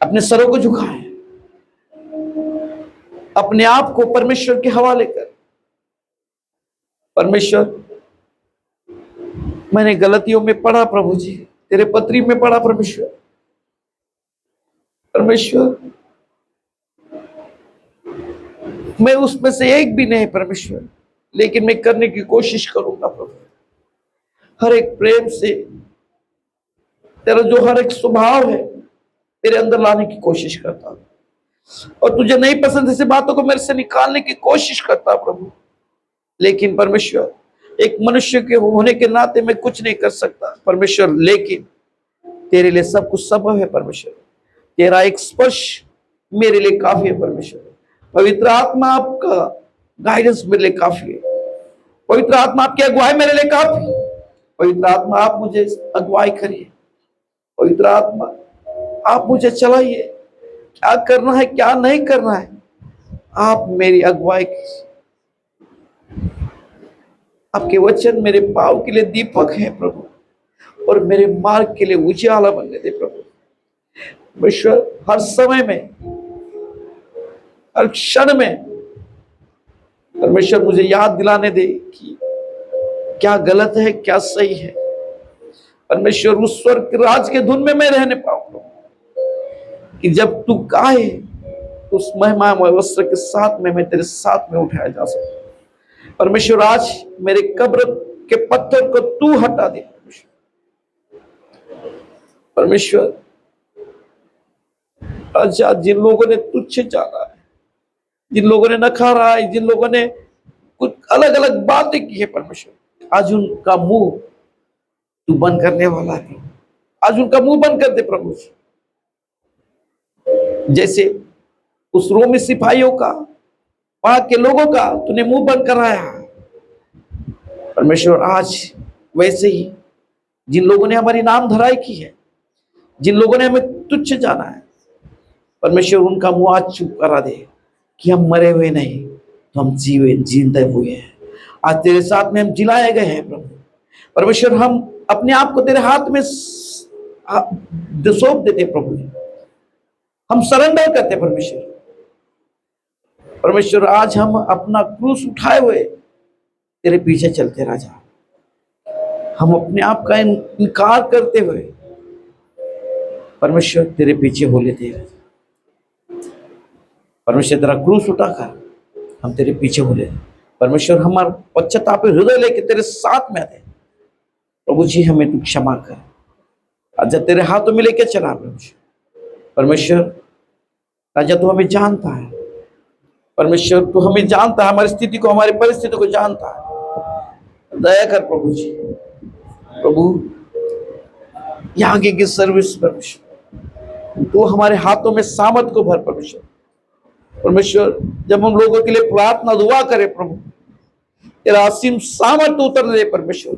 S1: अपने सरों को झुकाएं, अपने आप को परमेश्वर के हवाले कर। परमेश्वर मैंने गलतियों में पढ़ा प्रभु जी, तेरे पत्री में पढ़ा परमेश्वर। परमेश्वर मैं उसमें से एक भी नहीं परमेश्वर, लेकिन मैं करने की कोशिश करूंगा प्रभु। हर एक प्रेम से तेरा जो हर एक स्वभाव है तेरे अंदर लाने की कोशिश करता हूं, और तुझे नहीं पसंद ऐसी बातों को मेरे से निकालने की कोशिश करता प्रभु। लेकिन परमेश्वर एक मनुष्य के होने के नाते मैं कुछ नहीं कर सकता परमेश्वर, लेकिन तेरे लिए सब कुछ संभव है परमेश्वर। तेरा एक स्पर्श मेरे लिए काफी है परमेश्वर। पवित्र आत्मा आपका गाइडेंस मेरे लिए काफी है। पवित्र आत्मा आपकी अगुवाई मेरे लिए काफी है। पवित्र आत्मा आप मुझे अगुवाई करिए। पवित्र आत्मा आप मुझे चलाइए, क्या करना है क्या नहीं करना है आप मेरी अगुवाई कीजिए। आपके वचन मेरे पाँव के लिए दीपक है प्रभु, और मेरे मार्ग के लिए उजाला बनने दे प्रभु। परमेश्वर, हर समय में, हर क्षण में परमेश्वर मुझे याद दिलाने दे कि क्या गलत है, क्या सही है। परमेश्वर, उस स्वर्ग के राज के धुन में मैं रहने पाऊं कि जब तू कहे उस महिमामय वस्त्र के साथ में मैं तेरे साथ में उठाया जा सकूं। परमेश्वर, आज मेरे कब्र के पत्थर को तू हटा दे। परमेश्वर, आज जिन लोगों ने तुच्छ जाना है, जिन लोगों ने नकारा है, जिन लोगों ने कुछ अलग अलग बातें की है, परमेश्वर आज उनका मुंह तू बंद करने वाला है। आज उनका मुंह बंद कर दे प्रभु। जैसे उस रोमी सिपाहियों का, वहां के लोगों का तूने मुंह बंद कराया परमेश्वर, आज वैसे ही जिन लोगों ने हमारी नाम धराई की है, जिन लोगों ने हमें तुच्छ जाना है, परमेश्वर उनका मुंह आज चुप करा दे कि हम मरे हुए नहीं, तो हम जीते हुए हैं। आज तेरे साथ में हम जिलाए गए हैं प्रभु। परमेश्वर, हम अपने आप को तेरे हाथ में सौंप देते प्रभु। हम सरेंडर करते परमेश्वर। परमेश्वर, आज हम अपना क्रूस उठाए हुए तेरे पीछे चलते राजा। हम अपने आप का इनकार करते हुए परमेश्वर तेरे पीछे हो लेते हैं। परमेश्वर, तेरा क्रूस उठाकर हम तेरे पीछे हो लेते। परमेश्वर, हमारा पश्चाताप हृदय लेके तेरे साथ में आते प्रभु जी। हमें तू क्षमा कर। आज तेरे हाथों में लेके चला प्रभु। परमेश्वर राजा, तू हमें जानता है। परमेश्वर, तू हमें जानता है, हमारी स्थिति को, हमारी परिस्थिति को जानता है। दया कर प्रभु जी। प्रभु, यहाँ की सर्विस परमेश्वर तू हमारे हाथों में सामर्थ को भर परमेश्वर। परमेश्वर, जब हम लोगों के लिए प्रार्थना दुआ करें प्रभु, तेरा असीम सामर्थ उतर दे परमेश्वर।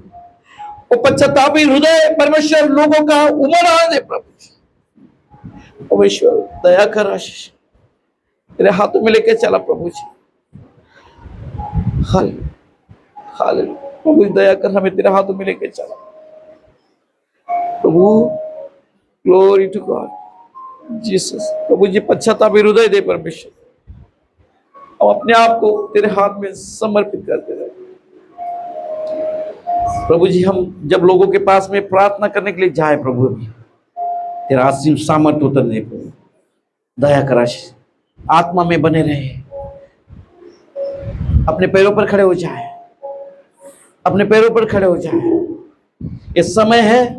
S1: वो पश्चातापी हृदय परमेश्वर लोगों का उमड़ आ दे प्रभु। परमेश्वर, दया कर आशीष तेरे हाथों में लेके चला प्रभु जी। हाल प्रभु, दया कर, हमें तेरे हाथों में लेके चला प्रभु। Glory to God Jesus. प्रभु जी, पश्चातापी हृदय दे परमेश्वर। हम अपने आप को तेरे हाथ में समर्पित करते रहे प्रभु जी। हम जब लोगों के पास में प्रार्थना करने के लिए जाए प्रभु, तेरा असीम सामर्थ्य उतर दे प्रभु। दया कर आशीष, आत्मा में बने रहे, अपने पैरों पर खड़े हो जाए, अपने पैरों पर खड़े हो जाए। ये समय है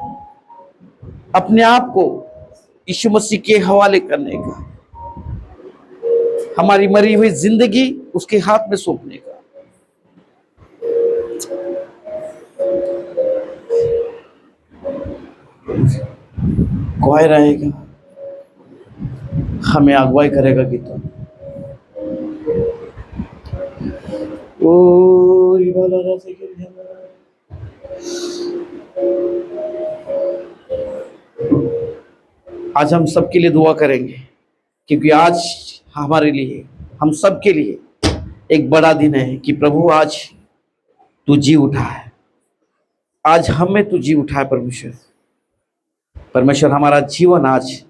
S1: अपने आप को यीशु मसीह के हवाले करने का, हमारी मरी हुई जिंदगी उसके हाथ में सौंपने का। कौन रहेगा, हमें अगुवाई करेगा कि तुम। आज हम सबके लिए दुआ करेंगे, क्योंकि आज हमारे लिए, हम सबके लिए एक बड़ा दिन है कि प्रभु आज तू जी उठा है। आज हमें तू जी उठा है परमेश्वर। परमेश्वर, हमारा जीवन आज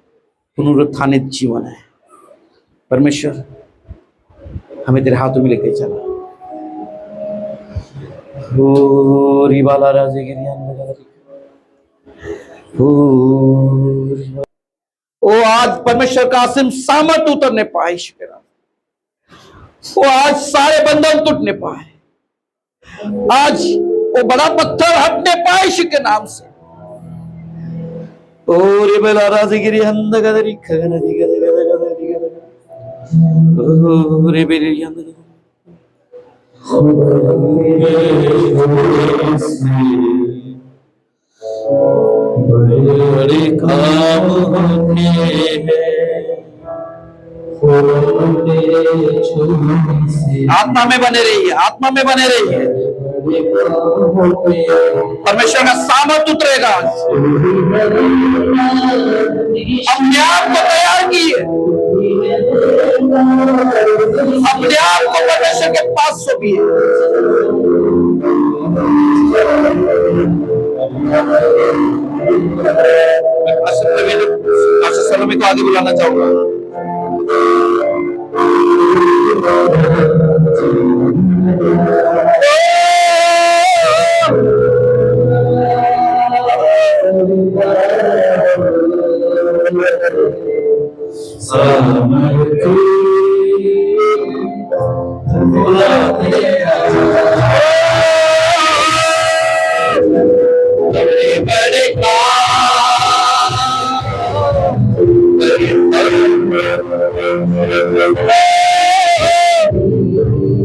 S1: पुनरुत्थानित जीवन है परमेश्वर। हमें तेरे हाथों में लेकर चला। ओ आज परमेश्वर का असीम सामर्थ उतरने पाए, वो आज सारे बंधन टूटने पाए, आज वो बड़ा पत्थर हटने पाए यीशु के नाम से। ओ रे बेला राजगिरी हंद गदरी खगनदी गद गद गद गद ओ रे बेली हंद बड़े काम होते हैं, आत्मा में बने रहिए, आत्मा में बने रहिए। परमेश्वर का सामर्थ उतरेगा। अपने आप को तैयार किए, अपने आप को परमेश्वर के पास सौंपिए। पास्टर सलोमी को आगे बुलाना चाहूंगा।